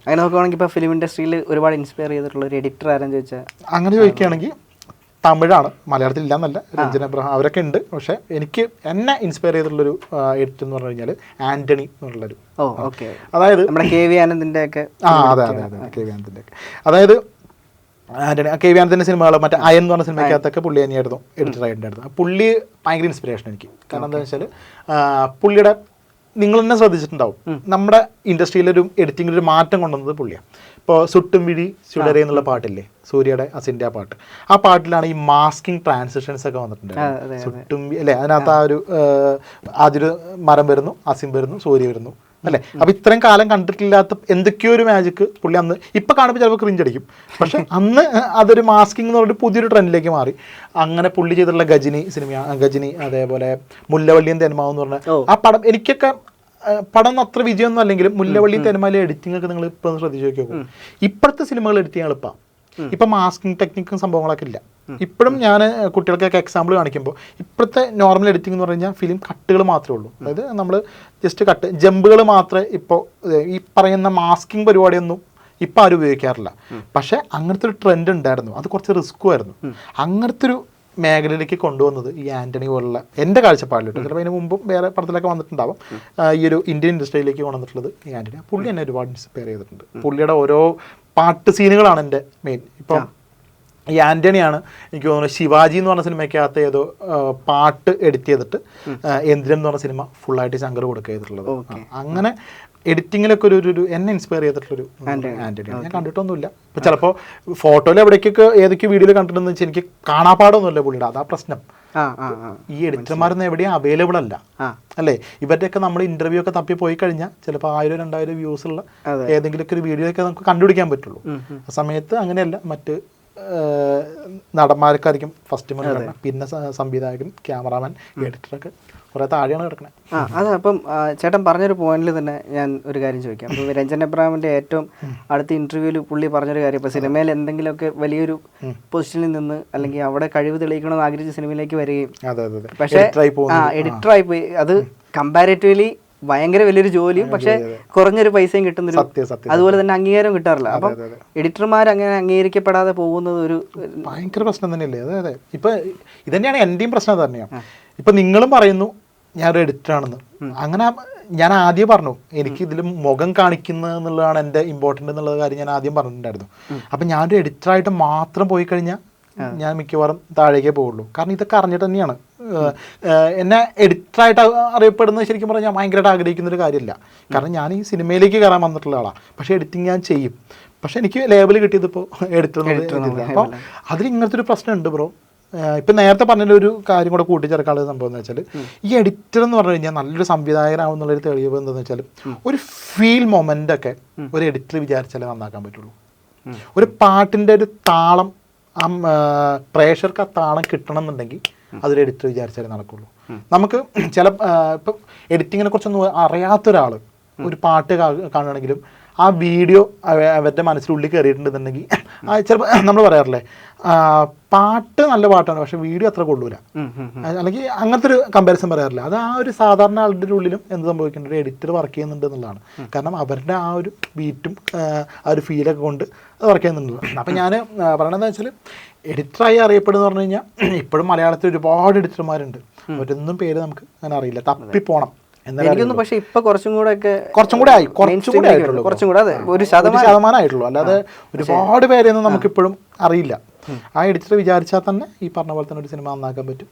അങ്ങനെ നോക്കുകയാണെങ്കിൽ ഇപ്പോൾ ഫിലിം ഇൻഡസ്ട്രിയിൽ ഒരുപാട് ഇൻസ്പയർ ചെയ്തിട്ടുള്ള ഒരു എഡിറ്റർ ആരെന്ന് ചോദിച്ചാൽ, അങ്ങനെ ചോദിക്കുകയാണെങ്കിൽ തമിഴാണ്, മലയാളത്തിൽ ഇല്ലാന്നല്ല, രഞ്ജൻ എബ്രഹാം അവരൊക്കെ ഉണ്ട്. പക്ഷേ എനിക്ക് എന്നെ ഇൻസ്പയർ ചെയ്തിട്ടുള്ളൊരു എഡിറ്റർ എന്ന് പറഞ്ഞു കഴിഞ്ഞാൽ ആൻ്റണി എന്നുള്ളൊരു, അതായത് നമ്മുടെ കെ വി ആനന്ദിൻ്റെ ഒക്കെ, അതെ അതെ അതെ കെ വി ആനന്ദിൻ്റെ ഒക്കെ, അതായത് ആൻ്റണി കെ വി ആനന്ദിൻ്റെ സിനിമകൾ, മറ്റേ അയൻ എന്ന് പറഞ്ഞ സിനിമയ്ക്കകത്തൊക്കെ പുള്ളി തന്നെയായിരുന്നു എഡിറ്റർ ആയിട്ടുണ്ടായിരുന്നു. പുള്ളി ഭയങ്കര ഇൻസ്പിറേഷൻ എനിക്ക്. കാരണം എന്താ വെച്ചാൽ പുള്ളിയുടെ, നിങ്ങൾ തന്നെ ശ്രദ്ധിച്ചിട്ടുണ്ടാവും, നമ്മുടെ ഇൻഡസ്ട്രിയിലൊരു എഡിറ്റിങ്ങിലൊരു മാറ്റം കൊണ്ടുവന്നത് പുള്ളിയാണ്. ഇപ്പോൾ സുട്ടും വിഴി ചുടരെ എന്നുള്ള പാട്ടില്ലേ, സൂര്യയുടെ അസിൻ്റെ ആ പാട്ട്, ആ പാട്ടിലാണ് ഈ മാസ്കിങ് ട്രാൻസിഷൻസ് ഒക്കെ വന്നിട്ടുണ്ട്. സുട്ടും അല്ലേ, അതിനകത്ത് ആ ഒരു ആദ്യൊരു മരം വരുന്നു, അസിൻ വരുന്നു, സൂര്യ വരുന്നു അല്ലേ. അപ്പം ഇത്രയും കാലം കണ്ടിട്ടില്ലാത്ത എന്തൊക്കെയോ ഒരു മാജിക്ക് പുള്ളി അന്ന്, ഇപ്പം കാണുമ്പോൾ ചിലപ്പോൾ ക്രിഞ്ചടിക്കും, പക്ഷെ അന്ന് അതൊരു മാസ്കിങ് എന്ന് പറഞ്ഞിട്ട് പുതിയൊരു ട്രെൻഡിലേക്ക് മാറി. അങ്ങനെ പുള്ളി ചെയ്തിട്ടുള്ള ഗജനി സിനിമ, ഗജനി, അതേപോലെ മുല്ലവള്ളിയും തെന്മാവ് എന്ന് പറഞ്ഞ ആ പടം, എനിക്കൊക്കെ പടം അത്ര വിജയമൊന്നും അല്ലെങ്കിലും മുല്ലവള്ളിയും തെന്മാവിലെ എഡിറ്റിംഗ് ഒക്കെ നിങ്ങൾ ഇപ്പോൾ ഒന്ന് ശ്രദ്ധിച്ച് നോക്കി. ഇപ്പോഴത്തെ സിനിമകൾ എഡിറ്റ് ചെയ്യാൻ എളുപ്പമാണ്. ഇപ്പം മാസ്കിങ് ടെക്നിക്കും സംഭവങ്ങളൊക്കെ ഇല്ല. ഇപ്പോഴും ഞാൻ കുട്ടികൾക്കൊക്കെ എക്സാമ്പിൾ കാണിക്കുമ്പോൾ ഇപ്പോഴത്തെ നോർമൽ എഡിറ്റിംഗ് എന്ന് പറഞ്ഞു കഴിഞ്ഞാൽ ഫിലിം കട്ടുകൾ മാത്രമേ ഉള്ളൂ. അതായത് നമ്മൾ ജസ്റ്റ് കട്ട് ജമ്പുകൾ മാത്രമേ ഇപ്പോൾ ഈ പറയുന്ന മാസ്കിങ് പരിപാടിയൊന്നും ഇപ്പം ആരും ഉപയോഗിക്കാറില്ല. പക്ഷേ അങ്ങനത്തെ ഒരു ട്രെൻഡ് ഉണ്ടായിരുന്നു, അത് കുറച്ച് റിസ്ക്കും ആയിരുന്നു. അങ്ങനത്തെ ഒരു മേഖലയിലേക്ക് കൊണ്ടുവന്നത് ഈ ആൻ്റണി പോലുള്ള, എൻ്റെ കാഴ്ചപ്പാടിലിട്ട്, ചിലപ്പോൾ അതിന് മുമ്പും വേറെ പടത്തിലൊക്കെ വന്നിട്ടുണ്ടാവും, ഈ ഒരു ഇന്ത്യൻ ഇൻഡസ്ട്രിയിലേക്ക് കൊണ്ടുവന്നിട്ടുള്ളത് ഈ ആൻ്റണി. പുള്ളി എന്നെ ഒരുപാട് ഇൻസ്പയർ ചെയ്തിട്ടുണ്ട്. പുള്ളിയുടെ ഓരോ പാട്ട് സീനുകളാണ് എൻ്റെ മെയിൻ. ഇപ്പം ഈ ആൻ്റണിയാണ് എനിക്ക് തോന്നുന്നു ശിവാജി എന്ന് പറഞ്ഞ സിനിമയ്ക്കകത്ത് ഏതോ പാട്ട് എഡിറ്റ് ചെയ്തിട്ട് എന്തിരം എന്ന് പറഞ്ഞ സിനിമ ഫുള്ളായിട്ട് ശങ്കർ കൊടുക്കുക ചെയ്തിട്ടുള്ളത്. അങ്ങനെ എഡിറ്റിങ്ങിലൊക്കെ ഒരു എന്നെ ഇൻസ്പയർ ചെയ്തിട്ടുള്ളൊരു ആൻ്റണിയാണ്. ഞാൻ കണ്ടിട്ടൊന്നുമില്ല. ഇപ്പം ചിലപ്പോൾ ഫോട്ടോയിൽ എവിടേക്കൊക്കെ ഏതൊക്കെ വീഡിയോയിൽ കണ്ടിട്ടുണ്ടെന്ന് വെച്ചാൽ എനിക്ക് കാണാപ്പാടൊന്നുമില്ല പുള്ളിയുടെ, അതാ പ്രശ്നം. ഈ എഡിറ്റർമാരൊന്നും എവിടെയും അവൈലബിൾ അല്ല അല്ലേ. ഇവരുടെയൊക്കെ നമ്മൾ ഇന്റർവ്യൂ ഒക്കെ തപ്പി പോയി കഴിഞ്ഞാൽ ചിലപ്പോൾ 1000-2000 വ്യൂസ് ഉള്ള ഏതെങ്കിലുമൊക്കെ ഒരു വീഡിയോ ഒക്കെ നമുക്ക് കണ്ടുപിടിക്കാൻ പറ്റുള്ളൂ. ആ സമയത്ത് അങ്ങനെയല്ല, മറ്റ് നടന്മാർക്കായിരിക്കും ഫസ്റ്റ് മുൻഗണന, പിന്നെ സംവിധായകൻ, ക്യാമറാമാൻ, എഡിറ്ററൊക്കെ കുറേ താഴെയാണ് കിടക്കുന്നത്. അതെ. അപ്പം ചേട്ടൻ പറഞ്ഞൊരു പോയിന്റിൽ തന്നെ ഞാൻ ഒരു കാര്യം ചോദിക്കാം. അപ്പോൾ രഞ്ജൻ എബ്രഹാമിൻ്റെ ഏറ്റവും അടുത്ത ഇന്റർവ്യൂവിൽ പുള്ളി പറഞ്ഞൊരു കാര്യം, ഇപ്പോൾ സിനിമയിൽ എന്തെങ്കിലുമൊക്കെ വലിയൊരു പൊസിഷനിൽ നിന്ന് അല്ലെങ്കിൽ അവിടെ കഴിവ് തെളിയിക്കണമെന്ന് ആഗ്രഹിച്ച സിനിമയിലേക്ക് വരികയും, പക്ഷേ എഡിറ്ററായി പോയി, അത് കമ്പാരിറ്റീവ്ലി ഭയങ്കര വലിയൊരു ജോലിയും പക്ഷെ കുറഞ്ഞൊരു പൈസയും കിട്ടുന്നൊരു, അതുപോലെ തന്നെ അംഗീകാരം കിട്ടാറില്ല. അപ്പം എഡിറ്റർമാർ അങ്ങനെ അംഗീകരിക്കപ്പെടാതെ പോകുന്നത് ഒരു ഭയങ്കര പ്രശ്നം തന്നെയല്ലേ. അതെ അതെ. ഇപ്പൊ ഇതന്നെയാണ് എന്റെയും പ്രശ്നം തന്നെയാണ്. ഇപ്പൊ നിങ്ങളും പറയുന്നു ഞാനൊരു എഡിറ്ററാണെന്ന്. അങ്ങനെ ഞാൻ ആദ്യം പറഞ്ഞു എനിക്ക് ഇതിൽ മുഖം കാണിക്കുന്നത് എന്നുള്ളതാണ് എൻ്റെ ഇമ്പോർട്ടൻ്റ് എന്നുള്ള കാര്യം ഞാൻ ആദ്യം പറഞ്ഞിട്ടുണ്ടായിരുന്നു. അപ്പം ഞാനൊരു എഡിറ്ററായിട്ട് മാത്രം പോയി കഴിഞ്ഞാൽ ഞാൻ മിക്കവാറും താഴേക്കേ പോവുള്ളൂ. കാരണം ഇതൊക്കെ അറിഞ്ഞിട്ട് തന്നെയാണ് എന്നെ എഡിറ്ററായിട്ട് അറിയപ്പെടുന്നത്. ശരിക്കും പറഞ്ഞാൽ ഞാൻ ഭയങ്കരമായിട്ട് ആഗ്രഹിക്കുന്നൊരു കാര്യമില്ല. കാരണം ഞാൻ ഈ സിനിമയിലേക്ക് കയറാൻ വന്നിട്ടുള്ള ആളാണ്. പക്ഷേ എഡിറ്റിംഗ് ഞാൻ ചെയ്യും. പക്ഷെ എനിക്ക് ലേബിൾ കിട്ടിയതിപ്പോൾ എഡിറ്റർ. അപ്പം അതിൽ ഇങ്ങനത്തെ ഒരു പ്രശ്നമുണ്ട് ബ്രോ. ഇപ്പം നേരത്തെ പറഞ്ഞൊരു കാര്യം കൂടെ കൂട്ടിച്ചേർക്കാനുള്ള സംഭവം എന്ന് വെച്ചാൽ, ഈ എഡിറ്റർ എന്ന് പറഞ്ഞു കഴിഞ്ഞാൽ നല്ലൊരു സംവിധായകനാവും എന്നുള്ളൊരു തെളിവ് എന്താണെന്ന് വെച്ചാൽ, ഒരു ഫീൽ മൊമെൻ്റ് ഒക്കെ ഒരു എഡിറ്റർ വിചാരിച്ചാലേ നന്നാക്കാൻ പറ്റുള്ളൂ. ഒരു പാട്ടിൻ്റെ ഒരു താളം പ്രേക്ഷകർക്ക് ആ താളം കിട്ടണം എന്നുണ്ടെങ്കിൽ അതൊരു എഡിറ്റർ വിചാരിച്ചാലേ നടക്കുള്ളൂ. നമുക്ക് ചില ഇപ്പം എഡിറ്റിങ്ങിനെ കുറിച്ചൊന്നും അറിയാത്തൊരാൾ ഒരു പാട്ട് കാണുകയാണെങ്കിലും ആ വീഡിയോ അവരുടെ മനസ്സിനുള്ളിൽ കയറിയിട്ടുണ്ടെന്നുണ്ടെങ്കിൽ ചിലപ്പോൾ നമ്മൾ പറയാറില്ലേ പാട്ട് നല്ല പാട്ടാണ് പക്ഷെ വീഡിയോ അത്ര കൊള്ളൂല, അല്ലെങ്കിൽ അങ്ങനത്തെ ഒരു കമ്പാരിസൺ പറയാറില്ല. അത് ആ ഒരു സാധാരണ ആളുടെ ഉള്ളിലും എന്ത് സംഭവിക്കുന്നുണ്ട്, ഒരു എഡിറ്റർ വർക്ക് ചെയ്യുന്നുണ്ട് എന്നുള്ളതാണ്. കാരണം അവരുടെ ആ ഒരു ബീറ്റും ആ ഒരു ഫീലൊക്കെ കൊണ്ട് അത് വർക്ക് ചെയ്യുന്നുണ്ടല്ലോ. അപ്പം ഞാൻ പറയണതെന്ന് വെച്ചാൽ എഡിറ്ററായി അറിയപ്പെടുന്ന പറഞ്ഞു കഴിഞ്ഞാൽ ഇപ്പോഴും മലയാളത്തിൽ ഒരുപാട് എഡിറ്റർമാരുണ്ട്. അവരൊന്നും പേര് നമുക്ക് അങ്ങനെ അറിയില്ല, തപ്പിപ്പോണം. പക്ഷെ ഇപ്പൊ കുറച്ചും കൂടെ ഒരു ശതമാനമായിട്ടുള്ളൂ. അല്ലാതെ ഒരുപാട് പേരെയൊന്നും നമുക്കിപ്പോഴും അറിയില്ല. ആ എഡിറ്റർ വിചാരിച്ചാൽ തന്നെ ഈ പറഞ്ഞ പോലെ തന്നെ ഒരു സിനിമ നന്നാക്കാൻ പറ്റും,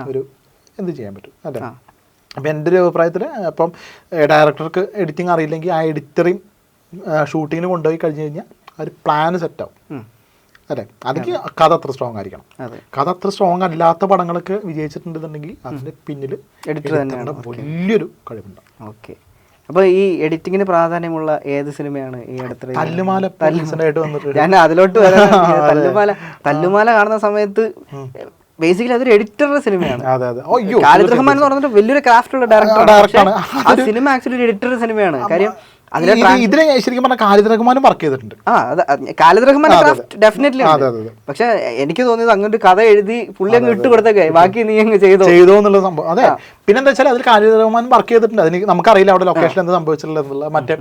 ഒരു എന്ത് ചെയ്യാൻ പറ്റും അല്ലേ. അപ്പം എൻ്റെ ഒരു അഭിപ്രായത്തിൽ അപ്പം ഡയറക്ടർക്ക് എഡിറ്റിംഗ് അറിയില്ലെങ്കിൽ ആ എഡിറ്ററിങ് ഷൂട്ടിങ്ങിന് കൊണ്ടുപോയി കഴിഞ്ഞ് കഴിഞ്ഞാൽ ആ ഒരു പ്ലാന് സെറ്റാവും അല്ലേ. അതിക്ക് കഥ അത്ര സ്ട്രോങ് ആയിരിക്കണം. കഥ അത്ര സ്ട്രോങ് അല്ലാത്ത പടങ്ങളൊക്കെ വിജയിച്ചിട്ടുണ്ടെന്നുണ്ടെങ്കിൽ അതിൻ്റെ പിന്നിൽ വലിയൊരു കഴിവുണ്ട്. ഓക്കെ. അപ്പോൾ ഈ എഡിറ്റിങ്ങിന് പ്രാധാന്യമുള്ള ഏത് സിനിമയാണ് ഈ അടുത്ത? തല്ലുമാല വന്നിട്ട് ഞാൻ അതിലോട്ട് വരാൻ. തല്ലുമാല കാണുന്ന സമയത്ത് ബേസിക്കലി അതൊരു എഡിറ്ററുടെ സിനിമയാണ്. ഖാലിദ് റഹ്മാൻ എന്ന് പറഞ്ഞിട്ട് വലിയൊരു ക്രാഫ്റ്റുള്ള ഡയറക്ടറാണ്. ആ സിനിമ ആക്ച്വലി ഒരു എഡിറ്ററുടെ സിനിമയാണ്. കാര്യം ഇതിനെ ശരിക്കും പറഞ്ഞാൽ ഖാലിദ് റഹ്മാനും വർക്ക് ചെയ്തിട്ടുണ്ട്. ഖാലിദ് റഹ്മാന്റെ ക്രാഫ്റ്റ് ഡെഫിനറ്റ്ലി. പക്ഷെ എനിക്ക് തോന്നിയത് അങ്ങനെ ഒരു കഥ എഴുതി പുള്ളി അങ്ങ് ഇട്ട് കൊടുത്തേക്കെ ബാക്കി നീ അങ്ങ് ചെയ്തോ എന്നുള്ള സംഭവം. അതെ, പിന്നെന്താ വെച്ചാൽ അതിൽ ഖാലിദ് റഹ്മാൻ വർക്ക് ചെയ്തിട്ടുണ്ട്. അതിന് നമുക്കറിയില്ല അവിടെ ലൊക്കേഷൻ എന്താ സംഭവിച്ചിട്ടുള്ള. മറ്റേ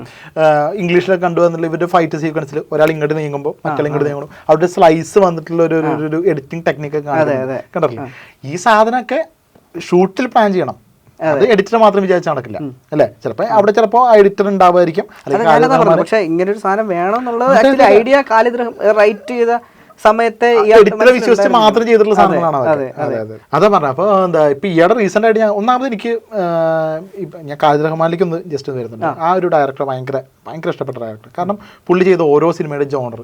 ഇംഗ്ലീഷിലൊക്കെ കണ്ടു എന്നുള്ള ഇവരുടെ ഫൈറ്റ് സീക്വൻസിൽ ഒരാൾ ഇങ്ങോട്ട് നീങ്ങുമ്പോൾ മറ്റേ ഇങ്ങോട്ട് നീങ്ങുമ്പോൾ അവിടെ സ്ലൈസ് വന്നിട്ടുള്ള ഒരു എഡിറ്റിംഗ് ടെക്നിക്കൊക്കെ കണ്ടിട്ടില്ല. ഈ സാധനമൊക്കെ ഷൂട്ടിൽ പ്ലാൻ ചെയ്യണം. അത് എഡിറ്റർ മാത്രം വിചാരിച്ചാൽ നടക്കില്ല അല്ലേ? ചിലപ്പോ എഡിറ്റർ ഉണ്ടാവുമായിരിക്കും. പക്ഷെ ഇങ്ങനെ ഒരു സാധനം വേണം എന്നുള്ളത് ഐഡിയ ഖാലിദ് റൈറ്റ് ചെയ്ത സമയത്തെ എഡിറ്ററെ വിശ്വസിച്ച് മാത്രം ചെയ്തിട്ടുള്ള സാധനങ്ങളാണ്. അതാ പറഞ്ഞത്. അപ്പോൾ എന്താ ഇപ്പൊ ഈയിടെ റീസെന്റ് ആയിട്ട് ഒന്നാമത് എനിക്ക് ഞാൻ ഖാലിദ് റഹ്മാനിലേക്ക് ഒന്ന് ജസ്റ്റ് വരുന്നുണ്ട്. ആ ഒരു ഡയറക്ടർ ഭയങ്കര ഇഷ്ടപ്പെട്ട ഡയറക്ടർ. കാരണം പുള്ളി ചെയ്ത ഓരോ സിനിമയുടെ ജോണർ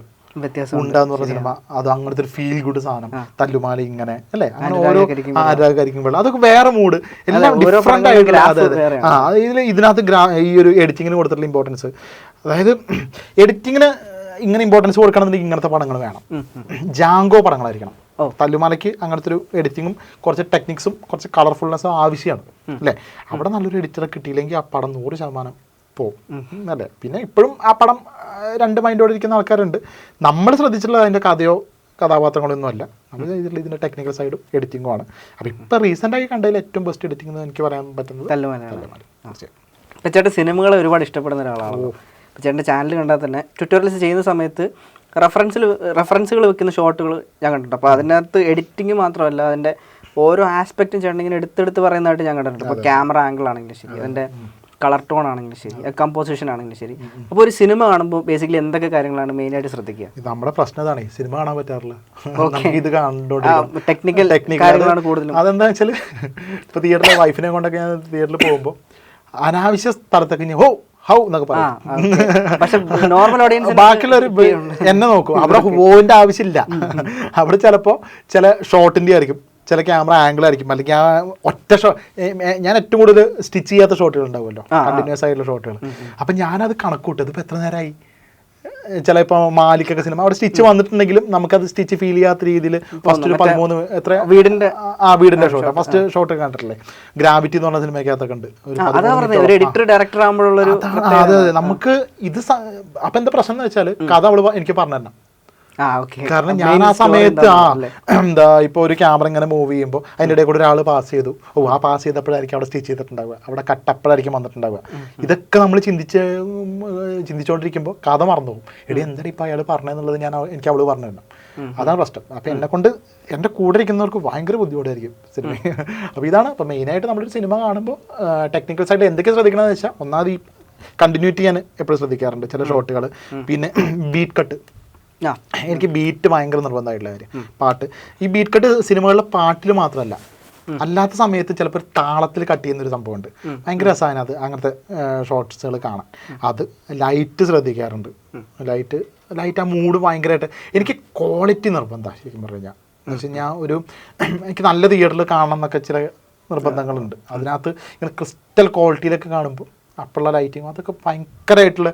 ഉണ്ടാന്ന് പറഞ്ഞ സിനിമ, അത് അങ്ങനത്തെ ഒരു ഫീൽ ഗുഡ് സാധനം, തല്ലുമാലി ഇങ്ങനെ അല്ലെ, അങ്ങനെ ഓരോ ആരാകരിക്കുമ്പോൾ അതൊക്കെ വേറെ മൂഡ്, എല്ലാം ഡിഫറെന്റ് ആയിട്ടുള്ള. ഇതിനകത്ത് ഈ ഒരു എഡിറ്റിങ്ങിന് കൊടുത്തിട്ടുള്ള ഇമ്പോർട്ടൻസ്, അതായത് എഡിറ്റിങ്ങിന് ഇങ്ങനെ ഇമ്പോർട്ടൻസ് കൊടുക്കണമെന്നുണ്ടെങ്കിൽ ഇങ്ങനത്തെ പടങ്ങൾ വേണം. ജാങ്കോ പടങ്ങളായിരിക്കണം. തല്ലുമാലയ്ക്ക് അങ്ങനത്തെ ഒരു എഡിറ്റിങ്ങും കുറച്ച് ടെക്നിക്സും കുറച്ച് കളർഫുൾനെസ്സും ആവശ്യമാണ് അല്ലേ? അവിടെ നല്ലൊരു എഡിറ്ററെ കിട്ടിയില്ലെങ്കിൽ ആ പടം 100% പോകും അല്ലേ? പിന്നെ ഇപ്പോഴും ആ പടം രണ്ട് മൈൻഡോടെ ഇരിക്കുന്ന ആൾക്കാരുണ്ട്. നമ്മൾ ശ്രദ്ധിച്ചിട്ടുള്ള അതിൻ്റെ കഥയോ കഥാപാത്രങ്ങളൊന്നും അല്ല, നമ്മൾ ചെയ്തിട്ടുള്ള ഇതിൻ്റെ ടെക്നിക്കൽ സൈഡും എഡിറ്റിങ്ങും ആണ്. അപ്പോൾ ഇപ്പോൾ റീസെൻ്റായി കണ്ടതിൽ ഏറ്റവും ബെസ്റ്റ് എഡിറ്റിംഗ് എന്ന് എനിക്ക് പറയാൻ പറ്റുന്നത് തല്ലുമാല. ഇപ്പം ചേട്ടൻ സിനിമകളെ ഒരുപാട് ഇഷ്ടപ്പെടുന്ന ഒരാളാണ്. ഇപ്പോൾ ചേട്ടൻ്റെ ചാനൽ കണ്ടാൽ തന്നെ ട്യൂട്ടോറിയൽസ് ചെയ്യുന്ന സമയത്ത് റെഫറൻസുകൾ വെക്കുന്ന ഷോട്ടുകൾ ഞാൻ കണ്ടിട്ടുണ്ട്. അപ്പോൾ അതിനകത്ത് എഡിറ്റിംഗ് മാത്രമല്ല, അതിൻ്റെ ഓരോ ആസ്പെക്റ്റും ചേട്ടൻ ഇങ്ങനെ എടുത്തെടുത്ത് പറയുന്നതായിട്ട് ഞാൻ കണ്ടിട്ടുണ്ട്. ഇപ്പോൾ ക്യാമറ ആംഗിൾ ആണെങ്കിലും ശരി, അതിൻ്റെ കളർ ടോൺ ആണെങ്കിലും ശരി, കമ്പോസിഷൻ ആണെങ്കിലും ശരി. അപ്പോൾ ഒരു സിനിമ കാണുമ്പോൾ ബേസിക്കലി എന്തൊക്കെ കാര്യങ്ങളാണ് മെയിനായിട്ട് ശ്രദ്ധിക്കുക? നമ്മുടെ പ്രശ്നം ഇതാണ്, സിനിമ കാണാൻ പറ്റാറില്ല. ഇത് ടെക്നിക്കൽ കാര്യങ്ങളാണ് കൂടുതലും. അതെന്താ വെച്ചാൽ ഇപ്പോൾ തിയേറ്ററിൽ വൈഫിനെ കൊണ്ടൊക്കെ ഞാൻ തിയേറ്ററിൽ പോകുമ്പോൾ അനാവശ്യ സ്ഥലത്തൊക്കെ ഹൗ എന്നൊക്കെ പറയും. നോർമൽ ഓഡിയൻസ് ബാക്കിയുള്ളൊരു എന്നെ നോക്കും. അവിടെ പോയിന്റ് ആവശ്യമില്ല. അവിടെ ചിലപ്പോൾ ചില ഷോട്ടിൻ്റെ ആയിരിക്കും, ചില ക്യാമറ ആംഗിൾ ആയിരിക്കും, അല്ലെങ്കിൽ ആ ഒറ്റ ഞാൻ ഏറ്റവും കൂടുതൽ സ്റ്റിച്ച് ചെയ്യാത്ത ഷോട്ടുകൾ ഉണ്ടാവുമല്ലോ, കണ്ടിന്യൂസ് ആയിട്ടുള്ള ഷോട്ടുകൾ. അപ്പം ഞാനത് കണക്കൂട്ടും, ഇതിപ്പോൾ എത്ര നേരമായി. ചിലപ്പോൾ മാലിക്കൊക്കെ സിനിമ അവിടെ സ്റ്റിച്ച് വന്നിട്ടുണ്ടെങ്കിലും നമുക്കത് സ്റ്റിച്ച് ഫീൽ ചെയ്യാത്ത രീതിയിൽ ഫസ്റ്റ് ഒരു 13 എത്ര വീടിന്റെ ഷോട്ട് ഫസ്റ്റ് ഷോട്ട് കണ്ടിട്ടില്ലേ? ഗ്രാവിറ്റി എന്ന് പറഞ്ഞ സിനിമയ്ക്കകത്തൊക്കെ ഉണ്ട്. അതെ, നമുക്ക് ഇത് അപ്പം എന്താ പ്രശ്നം എന്ന് വെച്ചാൽ കഥ അവള് എനിക്ക് പറഞ്ഞു തരണം. കാരണം ഞാൻ ആ സമയത്ത് എന്താ ഇപ്പോൾ ഒരു ക്യാമറ ഇങ്ങനെ മൂവ് ചെയ്യുമ്പോൾ അതിൻ്റെ ഇടയിൽ കൂടെ ഒരാൾ പാസ് ചെയ്തു, ആ പാസ് ചെയ്തപ്പോഴായിരിക്കും അവിടെ സ്റ്റിച്ച് ചെയ്തിട്ടുണ്ടാവുക, അവിടെ കട്ടപ്പോഴായിരിക്കും വന്നിട്ടുണ്ടാവുക. ഇതൊക്കെ നമ്മൾ ചിന്തിച്ചുകൊണ്ടിരിക്കുമ്പോൾ കഥ മറന്നു പോകും. എടി എന്താണ് ഇപ്പോൾ അയാൾ പറഞ്ഞതെന്നുള്ളത് എനിക്ക് അവള് പറഞ്ഞു തരണം. അതാണ് പ്രശ്നം. അപ്പം എന്നെക്കൊണ്ട് എൻ്റെ കൂടെ ഇരിക്കുന്നവർക്ക് ഭയങ്കര ബുദ്ധിമുട്ടായിരിക്കും സിനിമ. അപ്പോൾ ഇതാണ് ഇപ്പോൾ മെയിനായിട്ട് നമ്മളൊരു സിനിമ കാണുമ്പോൾ ടെക്നിക്കൽ സൈഡ് എന്തൊക്കെ ശ്രദ്ധിക്കണമെന്ന് വെച്ചാൽ, ഒന്നാമത് ഈ കണ്ടിന്യൂറ്റി ഞാൻ എപ്പോഴും ശ്രദ്ധിക്കാറുണ്ട് ചില ഷോട്ടുകൾ. പിന്നെ ബീറ്റ് കട്ട്, എനിക്ക് ബീറ്റ് ഭയങ്കര നിർബന്ധമായിട്ടുള്ള കാര്യം. പാട്ട്, ഈ ബീറ്റ് കട്ട് സിനിമകളിലെ പാട്ടിൽ മാത്രമല്ല, അല്ലാത്ത സമയത്ത് ചിലപ്പോൾ താളത്തിൽ കട്ട് ചെയ്യുന്നൊരു സംഭവമുണ്ട്. ഭയങ്കര രസമാണ് അത്, അങ്ങനത്തെ ഷോർട്ട്സുകൾ കാണാൻ. അത് ലൈറ്റ് ശ്രദ്ധിക്കാറുണ്ട്. ലൈറ്റ് ആ മൂഡ് ഭയങ്കരമായിട്ട്. എനിക്ക് ക്വാളിറ്റി നിർബന്ധമാണ് ശരിക്കും പറഞ്ഞു കഴിഞ്ഞാൽ. എന്ന് വെച്ച് കഴിഞ്ഞാൽ എനിക്ക് നല്ല തിയേറ്ററിൽ കാണണം എന്നൊക്കെ ചില നിർബന്ധങ്ങളുണ്ട്. അതിനകത്ത് ഇങ്ങനെ ക്രിസ്റ്റൽ ക്വാളിറ്റിയിലൊക്കെ കാണുമ്പോൾ അപ്പോഴുള്ള ലൈറ്റിങ് അതൊക്കെ ഭയങ്കരമായിട്ടുള്ള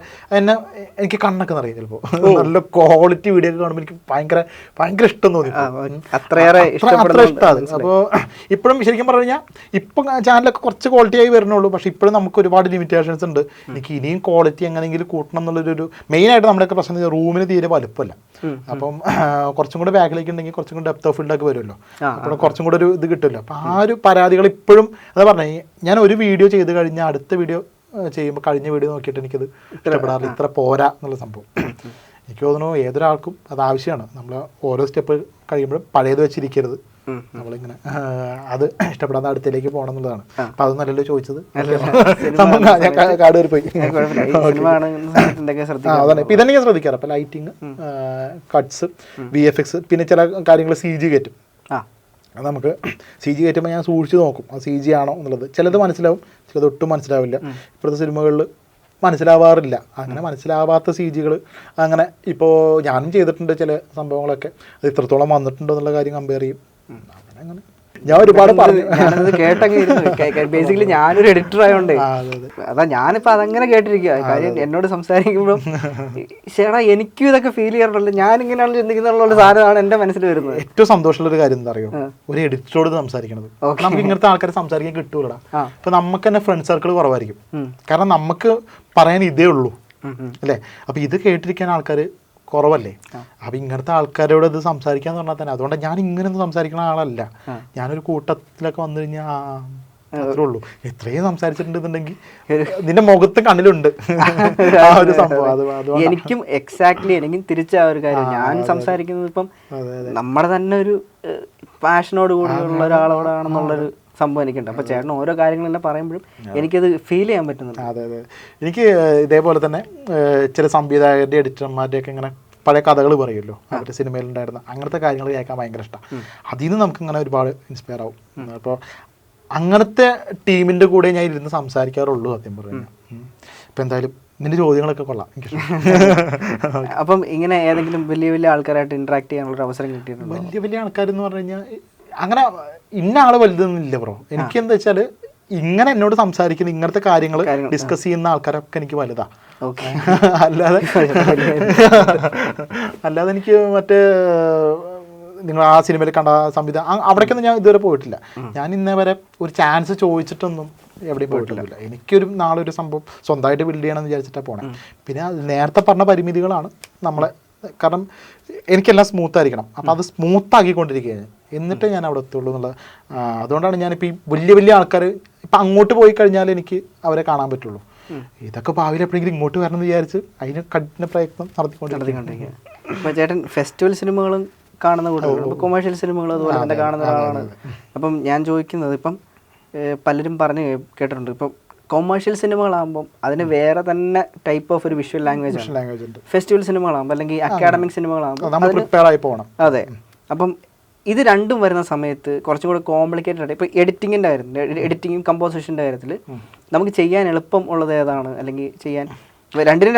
എനിക്ക് കണ്ണൊക്കെ നിറയും ചിലപ്പോൾ. നല്ല ക്വാളിറ്റി വീഡിയോ ഒക്കെ കാണുമ്പോൾ എനിക്ക് ഭയങ്കര ഇഷ്ടം തോന്നി, അത്ര ഇഷ്ടമാണ്. അപ്പോൾ ഇപ്പോഴും ശരിക്കും പറഞ്ഞു കഴിഞ്ഞാൽ ഇപ്പം ചാനലൊക്കെ കുറച്ച് ക്വാളിറ്റി ആയി വരുന്നുള്ളൂ. പക്ഷേ ഇപ്പോഴും നമുക്ക് ഒരുപാട് ലിമിറ്റേഷൻസ് ഉണ്ട്. എനിക്ക് ഇനിയും ക്വാളിറ്റി എങ്ങനെയെങ്കിലും കൂട്ടണം എന്നുള്ളൊരു മെയിനായിട്ട് നമ്മുടെയൊക്കെ പ്രശ്നം റൂമിന് തീരെ വലുപ്പമല്ല. അപ്പം കുറച്ചും കൂടെ ബാക്കിലേക്ക് ഉണ്ടെങ്കിൽ കുറച്ചും കൂടെ ഡെപ്ത് ഓഫ് ഫീൽഡൊക്കെ വരുമല്ലോ, അപ്പോൾ കുറച്ചും കൂടെ ഒരു ഇത് കിട്ടുമല്ലോ. അപ്പോൾ ആ ഒരു പരാതികൾ ഇപ്പോഴും അതാ പറഞ്ഞത്. ഞാൻ ഒരു വീഡിയോ ചെയ്ത് കഴിഞ്ഞാൽ അടുത്ത വീഡിയോ ചെയ്യുമ്പോൾ കഴിഞ്ഞ വീഡിയോ നോക്കിയിട്ട് എനിക്കത് ഇഷ്ടപ്പെടാറില്ല, ഇത്ര പോരാ എന്നുള്ള സംഭവം. എനിക്ക് തോന്നുന്നു ഏതൊരാൾക്കും അത് ആവശ്യമാണ്. നമ്മൾ ഓരോ സ്റ്റെപ്പ് കഴിയുമ്പോഴും പഴയത് വെച്ചിരിക്കരുത്. നമ്മളിങ്ങനെ അത് ഇഷ്ടപ്പെടാതെ അടുത്തേക്ക് പോകണം എന്നുള്ളതാണ്. അപ്പം അതൊന്നല്ലല്ലോ ചോദിച്ചത്. കാട് കയറി പോയി. അതാണ് ഇപ്പം ഇതന്നെ ഞാൻ ശ്രദ്ധിക്കാറ്. അപ്പം ലൈറ്റിങ്, കട്ട്സ്, VFX, പിന്നെ ചില കാര്യങ്ങൾ CG കയറ്റും. നമുക്ക് CG കയറ്റുമ്പോൾ ഞാൻ സൂക്ഷിച്ച് നോക്കും അത് CG ആണോ എന്നുള്ളത്. ചിലത് മനസ്സിലാവും, ചിലത് ഒട്ടും മനസ്സിലാവില്ല. ഇപ്പോഴത്തെ സിനിമകളിൽ മനസ്സിലാവാറില്ല. അങ്ങനെ മനസ്സിലാവാത്ത CGകൾ അങ്ങനെ ഇപ്പോൾ ഞാനും ചെയ്തിട്ടുണ്ട്. ചില സംഭവങ്ങളൊക്കെ അത് ഇത്രത്തോളം വന്നിട്ടുണ്ടോ എന്നുള്ള കാര്യം കമ്പയർ ചെയ്യും. അങ്ങനെ ഞാൻ ഒരുപാട് പറഞ്ഞു ബേസിക്കലി ഞാനൊരു എഡിറ്റർ ആയതുകൊണ്ട് അതാ ഞാനിപ്പോൾ അതങ്ങനെ കേട്ടിരിക്കുക. കാര്യം എന്നോട് സംസാരിക്കുമ്പോൾ ചേട്ടാ എനിക്കും ഇതൊക്കെ ഫീൽ ചെയ്യാറുണ്ടല്ലോ, ഞാനിങ്ങനെയാണ് ചിന്തിക്കുന്നുള്ള സാധനമാണ് എൻ്റെ മനസ്സിൽ വരുന്നത്. ഏറ്റവും സന്തോഷമുള്ളൊരു കാര്യം എന്താ അറിയോ, ഒരു എഡിറ്ററോട് സംസാരിക്കണത്. നമുക്ക് ഇങ്ങനത്തെ ആൾക്കാരെ സംസാരിക്കാൻ കിട്ടൂലടാ. ഇപ്പൊ നമുക്ക് തന്നെ ഫ്രണ്ട് സർക്കിൾ കുറവായിരിക്കും. കാരണം നമുക്ക് പറയാൻ ഇതേ ഉള്ളൂ അല്ലേ. അപ്പോൾ ഇത് കേട്ടിരിക്കാൻ ആൾക്കാർ കുറവല്ലേ. അപ്പം ഇങ്ങനത്തെ ആൾക്കാരോട് ഇത് സംസാരിക്കാന്ന് പറഞ്ഞാൽ തന്നെ, അതുകൊണ്ട് ഞാൻ ഇങ്ങനെയൊന്നും സംസാരിക്കുന്ന ആളല്ല. ഞാനൊരു കൂട്ടത്തിലൊക്കെ വന്നു കഴിഞ്ഞാൽ അത്രേ ഉള്ളൂ. എത്രയും സംസാരിച്ചിട്ടുണ്ടെന്നുണ്ടെങ്കിൽ നിന്റെ മുഖത്ത് കണ്ണിലുണ്ട് ആ ഒരു സംഭവം. എനിക്കും എനിക്കും തിരിച്ച ആ ഒരു കാര്യം, ഞാൻ സംസാരിക്കുന്നത് ഇപ്പം നമ്മുടെ തന്നെ ഒരു പാഷനോട് കൂടിയുള്ള ഒരാളോടാണെന്നുള്ളൊരു സംഭവം എനിക്കുണ്ട്. അപ്പോൾ ചേട്ടൻ ഓരോ കാര്യങ്ങൾ തന്നെ പറയുമ്പോഴും എനിക്കത് ഫീൽ ചെയ്യാൻ പറ്റുന്നുണ്ട്. അതെ അതെ, എനിക്ക് ഇതേപോലെ തന്നെ ചില സംവിധായകരുടെ എഡിറ്റർമാരുടെ ഒക്കെ ഇങ്ങനെ പഴയ കഥകൾ പറയുമല്ലോ, അവരുടെ സിനിമയിലുണ്ടായിരുന്ന അങ്ങനത്തെ കാര്യങ്ങൾ കേൾക്കാൻ ഭയങ്കര ഇഷ്ടമാണ്. അതിൽ നിന്ന് നമുക്ക് ഇങ്ങനെ ഒരുപാട് ഇൻസ്പയർ ആവും. അപ്പോൾ അങ്ങനത്തെ ടീമിൻ്റെ കൂടെ ഞാൻ ഇരുന്ന് സംസാരിക്കാറുള്ളൂ സത്യം പറഞ്ഞു. ഇപ്പം എന്തായാലും നിന്റെ ചോദ്യങ്ങളൊക്കെ കൊള്ളാം, എനിക്ക്. അപ്പം ഇങ്ങനെ ഏതെങ്കിലും വലിയ വലിയ ആൾക്കാരായിട്ട് ഇന്ററാക്ട് ചെയ്യാനുള്ള അവസരം കിട്ടിയിട്ടുണ്ട്? വലിയ വലിയ ആൾക്കാരെന്ന് പറഞ്ഞു കഴിഞ്ഞാൽ അങ്ങനെ ഇന്ന ആള് വലുതൊന്നുമില്ല ബ്രോ. എനിക്ക് എന്താ വെച്ചാൽ ഇങ്ങനെ എന്നോട് സംസാരിക്കുന്ന ഇങ്ങനത്തെ കാര്യങ്ങൾ ഡിസ്കസ് ചെയ്യുന്ന ആൾക്കാരൊക്കെ എനിക്ക് വലുതാ. അല്ലാതെ എനിക്ക് മറ്റേ നിങ്ങൾ ആ സിനിമയിൽ കണ്ട സംവിധാനം അവിടേക്കൊന്നും ഞാൻ ഇതുവരെ പോയിട്ടില്ല. ഞാൻ ഇന്നേ വരെ ഒരു ചാൻസ് ചോദിച്ചിട്ടൊന്നും എവിടെയും പോയിട്ടില്ല. എനിക്കൊരു നാളെ ഒരു സംഭവം സ്വന്തമായിട്ട് ബിൽഡ് ചെയ്യണമെന്ന് വിചാരിച്ചിട്ടാണ് പോണേ. പിന്നെ നേരത്തെ പറഞ്ഞ പരിമിതികളാണ് നമ്മളെ, കാരണം എനിക്കെല്ലാം സ്മൂത്ത് ആയിരിക്കണം. അപ്പം അത് സ്മൂത്ത് ആക്കിക്കൊണ്ടിരിക്കുകയാണ്, എന്നിട്ടേ ഞാൻ അവിടെ എത്തുള്ളൂ എന്നുള്ളത്. അതുകൊണ്ടാണ് ഞാനിപ്പോൾ ഈ വലിയ വലിയ ആൾക്കാർ ഇപ്പം അങ്ങോട്ട് പോയി കഴിഞ്ഞാൽ എനിക്ക് അവരെ കാണാൻ പറ്റുള്ളൂ. ഇതൊക്കെ ഭാവിയിൽ എപ്പോഴെങ്കിലും ഇങ്ങോട്ട് വരണം എന്ന് വിചാരിച്ച് അതിന് കഠിന പ്രയത്നം നടത്തിക്കൊണ്ടിരിക്കുക. ഇപ്പം ചേട്ടൻ ഫെസ്റ്റിവൽ സിനിമകളും കാണുന്ന കൂട്ടത്തിലുണ്ട്, കൊമേഴ്ഷ്യൽ സിനിമകളും അതുപോലെ തന്നെ കാണുന്ന ഒരാളാണ്. അപ്പം ഞാൻ ചോദിക്കുന്നത്, ഇപ്പം പലരും പറഞ്ഞ് കേട്ടിട്ടുണ്ട്, ഇപ്പം കൊമേഴ്ഷ്യൽ സിനിമകളാകുമ്പം അതിന് വേറെ തന്നെ ടൈപ്പ് ഓഫ് ഒരു വിഷ്വൽ ലാംഗ്വേജ് ഉണ്ട്. ഫെസ്റ്റിവൽ സിനിമകളാകുമ്പോൾ അല്ലെങ്കിൽ അക്കാഡമിക് സിനിമകളാകുമ്പോൾ അതെ. അപ്പം ഇത് രണ്ടും വരുന്ന സമയത്ത് കുറച്ചും കൂടെ കോംപ്ലിക്കേറ്റഡ് ആയിട്ട്, ഇപ്പോൾ എഡിറ്റിങ്ങിൻ്റെ കാര്യത്തിൽ, എഡിറ്റിങ്ങും കമ്പോസിഷൻ്റെ കാര്യത്തിൽ നമുക്ക് ചെയ്യാൻ എളുപ്പം ഉള്ളത് ഏതാണ്, അല്ലെങ്കിൽ ചെയ്യാൻ രണ്ടിനും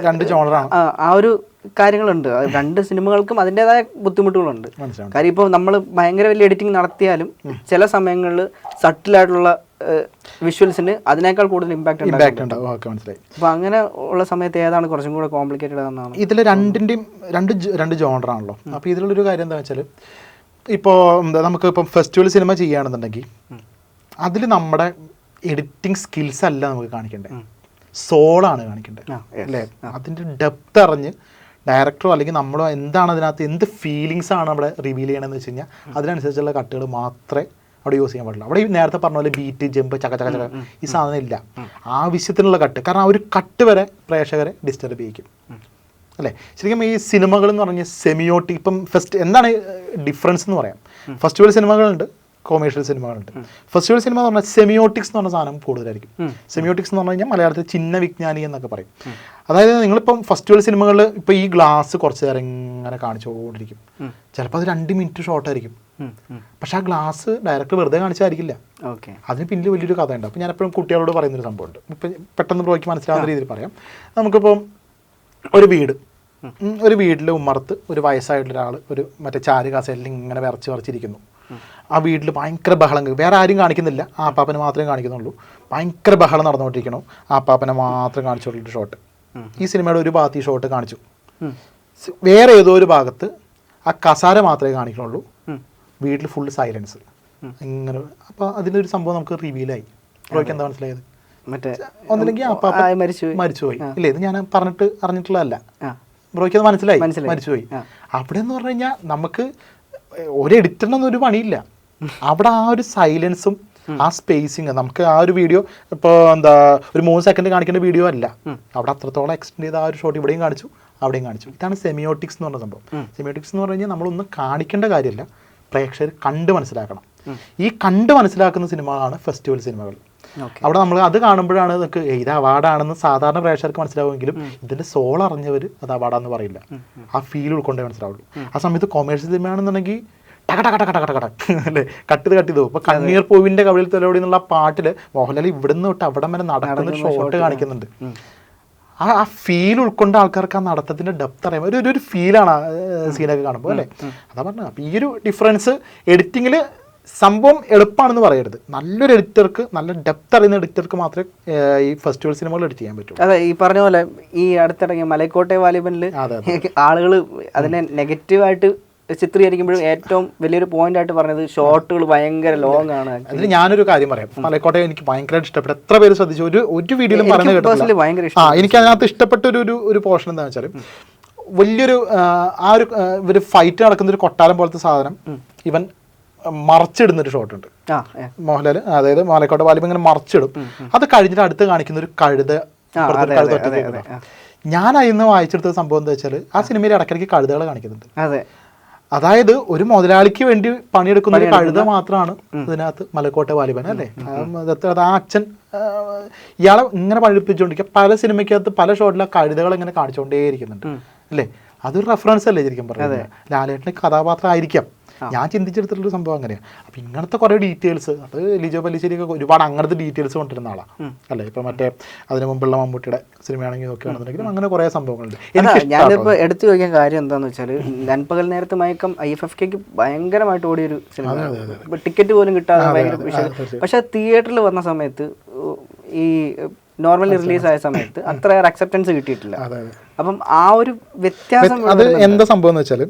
രണ്ട് ജോണറാണ്. ആ ഒരു കാര്യങ്ങളുണ്ട്. രണ്ട് സിനിമകൾക്കും അതിൻ്റെതായ ബുദ്ധിമുട്ടുകളുണ്ട്. കാര്യം ഇപ്പോൾ നമ്മൾ ഭയങ്കര വലിയ എഡിറ്റിംഗ് നടത്തിയാലും ചില സമയങ്ങളിൽ സട്ടിലായിട്ടുള്ള വിഷ്വൽസിന് അതിനേക്കാൾ കൂടുതൽ ഇമ്പാക്ട് ഉണ്ടാവും. അപ്പോൾ അങ്ങനെ ഉള്ള സമയത്ത് ഏതാണ് കുറച്ചും കൂടെ കോംപ്ലിക്കേറ്റഡ് ആണെന്നാണ്? ഇതിൽ രണ്ടിൻ്റെയും രണ്ട് ജോണറാണല്ലോ. അപ്പോൾ ഇതിലുള്ളൊരു കാര്യം എന്താണെന്ന് വെച്ചാൽ, ഇപ്പോൾ നമുക്ക് ഇപ്പം ഫെസ്റ്റിവൽ സിനിമ ചെയ്യുകയാണെന്നുണ്ടെങ്കിൽ അതിൽ നമ്മുടെ എഡിറ്റിംഗ് സ്കിൽസ് അല്ല നമുക്ക് കാണിക്കേണ്ടത്, സോളാണ് കാണിക്കേണ്ടത് അല്ലേ. അതിൻ്റെ ഡെപ്ത് അറിഞ്ഞ് ഡയറക്ടറോ അല്ലെങ്കിൽ നമ്മളോ എന്താണ് അതിനകത്ത് എന്ത് ഫീലിങ്സ് ആണ് അവിടെ റിവീൽ ചെയ്യണമെന്ന് വെച്ച് കഴിഞ്ഞാൽ അതിനനുസരിച്ചുള്ള കട്ടുകൾ മാത്രമേ അവിടെ യൂസ് ചെയ്യാൻ പാടില്ല. അവിടെ ഈ നേരത്തെ പറഞ്ഞ പോലെ ബീറ്റ്, ജമ്പ്, ചക്ക ചക്ക ചക്ക ഈ സാധനം ഇല്ല. ആവശ്യത്തിനുള്ള കട്ട്, കാരണം ആ ഒരു കട്ട് വരെ പ്രേക്ഷകരെ ഡിസ്റ്റർബ് ചെയ്യിക്കും അല്ലേ. ശരിക്കും ഈ സിനിമകൾ എന്ന് പറഞ്ഞാൽ സെമിയോട്ടിക്, ഇപ്പം എന്താണ് ഡിഫറൻസ് എന്ന് പറയാം. ഫെസ്റ്റിവൽ സിനിമകളുണ്ട്, കൊമേഴ്ഷ്യൽ സിനിമകളുണ്ട്. ഫെസ്റ്റിവൽ സിനിമ എന്ന് പറഞ്ഞാൽ സെമിയോട്ടിക്സ് എന്ന് പറഞ്ഞ സാധനം കൂടുതലായിരിക്കും. സെമിയോട്ടിക്സ് എന്ന് പറഞ്ഞു കഴിഞ്ഞാൽ മലയാളത്തിൽ ചിഹ്ന വിജ്ഞാനി എന്നൊക്കെ പറയും. അതായത് നിങ്ങളിപ്പം ഫെസ്റ്റിവൽ സിനിമകളിൽ ഇപ്പോൾ ഈ ഗ്ലാസ് കുറച്ച് നേരം ഇങ്ങനെ കാണിച്ചുകൊണ്ടിരിക്കും. ചിലപ്പോൾ അത് 2 മിനിറ്റ് ഷോർട്ടായിരിക്കും. പക്ഷെ ആ ഗ്ലാസ് ഡയറക്ടർ വെറുതെ കാണിച്ചായിരിക്കില്ല, അതിന് പിന്നിൽ വലിയൊരു കഥ ഉണ്ട്. അപ്പോൾ ഞാനെപ്പോഴും കുട്ടികളോട് പറയുന്നൊരു സംഭവമുണ്ട്, ഇപ്പം പെട്ടെന്ന് ബ്രോയ്ക്ക് മനസ്സിലാവുന്ന രീതിയിൽ പറയാം. നമുക്കിപ്പം ഒരു വീട്ടിൽ ഉമ്മറത്ത് ഒരു വയസ്സായിട്ടുള്ള ഒരാൾ ഒരു മറ്റേ ചാര് കാസയിൽ ഇങ്ങനെ വിറച്ചിരിക്കുന്നു. ആ വീട്ടിൽ ഭയങ്കര ബഹളം, വേറെ ആരും കാണിക്കുന്നില്ല, ആ അപ്പാപ്പനെ മാത്രമേ കാണിക്കുന്നുള്ളൂ. ഭയങ്കര ബഹളം നടന്നുകൊണ്ടിരിക്കണം, ആ അപ്പാപ്പനെ മാത്രം കാണിച്ചുകൊണ്ടിട്ട് ഷോട്ട്. ഈ സിനിമയുടെ ഒരു ഭാഗത്ത് ഈ ഷോട്ട് കാണിച്ചു, വേറെ ഏതോ ഒരു ഭാഗത്ത് ആ കസാര മാത്രമേ കാണിക്കണുള്ളൂ, വീട്ടിൽ ഫുൾ സൈലൻസ് ഇങ്ങനെ. അപ്പോൾ അതിലൊരു സംഭവം നമുക്ക് റിവീലായി. ബ്രോയ്ക്ക് എന്താ മനസ്സിലായത്? ഒന്നില്ലെങ്കിൽ അപ്പാപ്പ മരിച്ചുപോയി ഇല്ലേ, ഇത് ഞാൻ അറിഞ്ഞിട്ടുള്ളതല്ല. ബ്രോയ്ക്ക് അത് മരിച്ചുപോയി. അവിടെ എന്ന് പറഞ്ഞു കഴിഞ്ഞാൽ നമുക്ക് ഒരു എഡിറ്ററിനൊന്നും ഒരു പണിയില്ല. അവിടെ ആ ഒരു സൈലൻസും ആ സ്പേസിങ്, നമുക്ക് ആ ഒരു വീഡിയോ ഇപ്പോൾ ഒരു 3 സെക്കൻഡ് കാണിക്കേണ്ട വീഡിയോ അല്ല, അവിടെ അത്രത്തോളം എക്സ്റ്റെൻഡ് ചെയ്ത ആ ഒരു ഷോട്ട് ഇവിടെയും കാണിച്ചു അവിടെയും കാണിച്ചു. ഇതാണ് സെമിയോട്ടിക്സ് എന്ന് പറഞ്ഞ സംഭവം. സെമിയോട്ടിക്സ് എന്ന് പറഞ്ഞു കഴിഞ്ഞാൽ നമ്മളൊന്നും കാണിക്കേണ്ട കാര്യമില്ല, പ്രേക്ഷകർ കണ്ട് മനസ്സിലാക്കണം. ഈ കണ്ട് മനസ്സിലാക്കുന്ന സിനിമകളാണ് ഫെസ്റ്റിവൽ സിനിമകൾ. അവിടെ നമ്മൾ അത് കാണുമ്പോഴാണ് നമുക്ക് ഇത് അവാർഡാണെന്ന് സാധാരണ പ്രേക്ഷകർക്ക് മനസ്സിലാവുമെങ്കിലും ഇതിൻ്റെ സോൾ അറിഞ്ഞവർ അത് അവാർഡാന്ന് പറയില്ല, ആ ഫീൽ ഉൾക്കൊണ്ടേ മനസ്സിലാവുള്ളൂ. ആ സമയത്ത് കൊമേഴ്ഷ്യൽ സിനിമയാണെന്നുണ്ടെങ്കിൽ ടക ടക ടക ടക ടക അല്ലേ, കട്ട് ചെയ്തു. ഇപ്പോൾ കണ്ണീർ പൂവിൻ്റെ കവിളിൽ തലോടി എന്നുള്ള പാട്ടിൽ മോഹൻലാൽ ഇവിടുന്ന് തൊട്ട് അവിടെ വരെ നടക്കുന്ന ഷോട്ട് കാണിക്കുന്നുണ്ട്. ആ ഫീൽ ഉൾക്കൊണ്ട ആൾക്കാർക്ക് ആ നടത്തത്തിൻ്റെ ഡെപ്ത് അറിയാം, ഒരു ഫീലാണ് ആ സീനൊക്കെ കാണുമ്പോൾ അല്ലേ. അതാ പറഞ്ഞത്. അപ്പോൾ ഈ ഒരു ഡിഫറൻസ് എഡിറ്റിങ്ങിൽ സംഭവം എളുപ്പമാണെന്ന് പറയരുത്. നല്ലൊരു എഡിറ്റർക്ക്, നല്ല ഡെപ്ത് അറിയുന്ന എഡിറ്റർക്ക് മാത്രമേ ഈ ഫെസ്റ്റിവൽ സിനിമകൾ എഡിറ്റ് ചെയ്യാൻ പറ്റൂ. അതെ, ഈ പറഞ്ഞ പോലെ ഈ അടുത്തിറങ്ങിയ മലൈക്കോട്ടെ വാലിബനിൽ ആളുകൾ അതിനെ നെഗറ്റീവായിട്ട് ചിത്രീകരിക്കുമ്പോഴും ഏറ്റവും വലിയൊരു പോയിന്റ് ആയിട്ട് പറഞ്ഞത് ഷോട്ടുകൾ ഭയങ്കര ലോങ് ആണ്. അതിന് ഞാനൊരു കാര്യം പറയാം, മലക്കോട്ടെ എനിക്ക് ഭയങ്കരമായിട്ട് ഇഷ്ടപ്പെട്ടു. എത്ര പേര് ശ്രദ്ധിച്ചു, ഒരു വീഡിയോയിലും പറഞ്ഞു കേട്ടില്ല. എനിക്ക് അതിനകത്ത് ഇഷ്ടപ്പെട്ട ഒരു പോർഷൻ എന്താണെന്ന് വെച്ചാൽ, വലിയൊരു ഇവര് ഫൈറ്റ് നടക്കുന്ന ഒരു കൊട്ടാരം പോലത്തെ സാധനം ഇവൻ മറച്ചിടുന്നൊരു ഷോട്ടുണ്ട് മോഹൻലാൽ, അതായത് മലക്കോട്ടെ വാലിബൻ ഇങ്ങനെ മറച്ചിടും. അത് കഴിഞ്ഞിട്ട് അടുത്ത് കാണിക്കുന്ന ഒരു കഴുത. ഞാൻ അതിൽ വായിച്ചെടുത്ത സംഭവം എന്താ വെച്ചാൽ, ആ സിനിമയിൽ ഇടയ്ക്കിടയ്ക്ക് കഴുതകൾ കാണിക്കുന്നുണ്ട്. അതായത് ഒരു മുതലാളിക്ക് വേണ്ടി പണിയെടുക്കുന്ന ഒരു കഴുത മാത്രമാണ് ഇതിനകത്ത് മലക്കോട്ടെ വാലിബൻ അല്ലേ. ആ അച്ഛൻ ഇയാളെ ഇങ്ങനെ പണിയെടുപ്പിച്ചുകൊണ്ടിരിക്കുക. പല സിനിമയ്ക്കകത്ത് പല ഷോട്ടിലും കഴുതകൾ ഇങ്ങനെ കാണിച്ചുകൊണ്ടേയിരിക്കുന്നുണ്ട് അല്ലേ. അതൊരു റെഫറൻസ് അല്ലേ ശരിക്കും പറഞ്ഞത്, ലാലേട്ടൻ്റെ കഥാപാത്രം ആയിരിക്കാം. ഞാൻ ചിന്തിച്ചെടുത്തിട്ടുള്ള സംഭവം അങ്ങനെയാണ്. അപ്പം ഇങ്ങനത്തെ കുറേ ഡീറ്റെയിൽസ്, അത് ലിജോ പല്ലിശ്ശേരിയൊക്കെ ഒരുപാട് അങ്ങനത്തെ ഡീറ്റെയിൽസ് കൊണ്ടിരുന്ന ആളാണ് അല്ലേ. ഇപ്പം മറ്റേ അതിന് മുമ്പുള്ള മമ്മൂട്ടിയുടെ സിനിമയാണെങ്കിൽ നോക്കുകയാണെന്നുണ്ടെങ്കിലും അങ്ങനെ കുറേ സംഭവങ്ങളുണ്ട്. ഞാനിപ്പോൾ എടുത്തു ചോദിക്കാൻ കാര്യം എന്താണെന്ന് വെച്ചാൽ, നൻപകൽ നേരത്തെ മയക്കം IFFKക്ക് ഭയങ്കരമായിട്ട് ഓടിയൊരു സിനിമ, ടിക്കറ്റ് പോലും കിട്ടാതെ ഭയങ്കര വിഷയം. പക്ഷെ തിയേറ്ററിൽ വന്ന സമയത്ത്, ഈ നോർമലി റിലീസായ സമയത്ത് അത്രയേറെ അക്സെപ്റ്റൻസ് കിട്ടിയിട്ടില്ല. അപ്പം ആ ഒരു വ്യത്യാസം അത് എന്താ സംഭവം എന്ന് വെച്ചാൽ,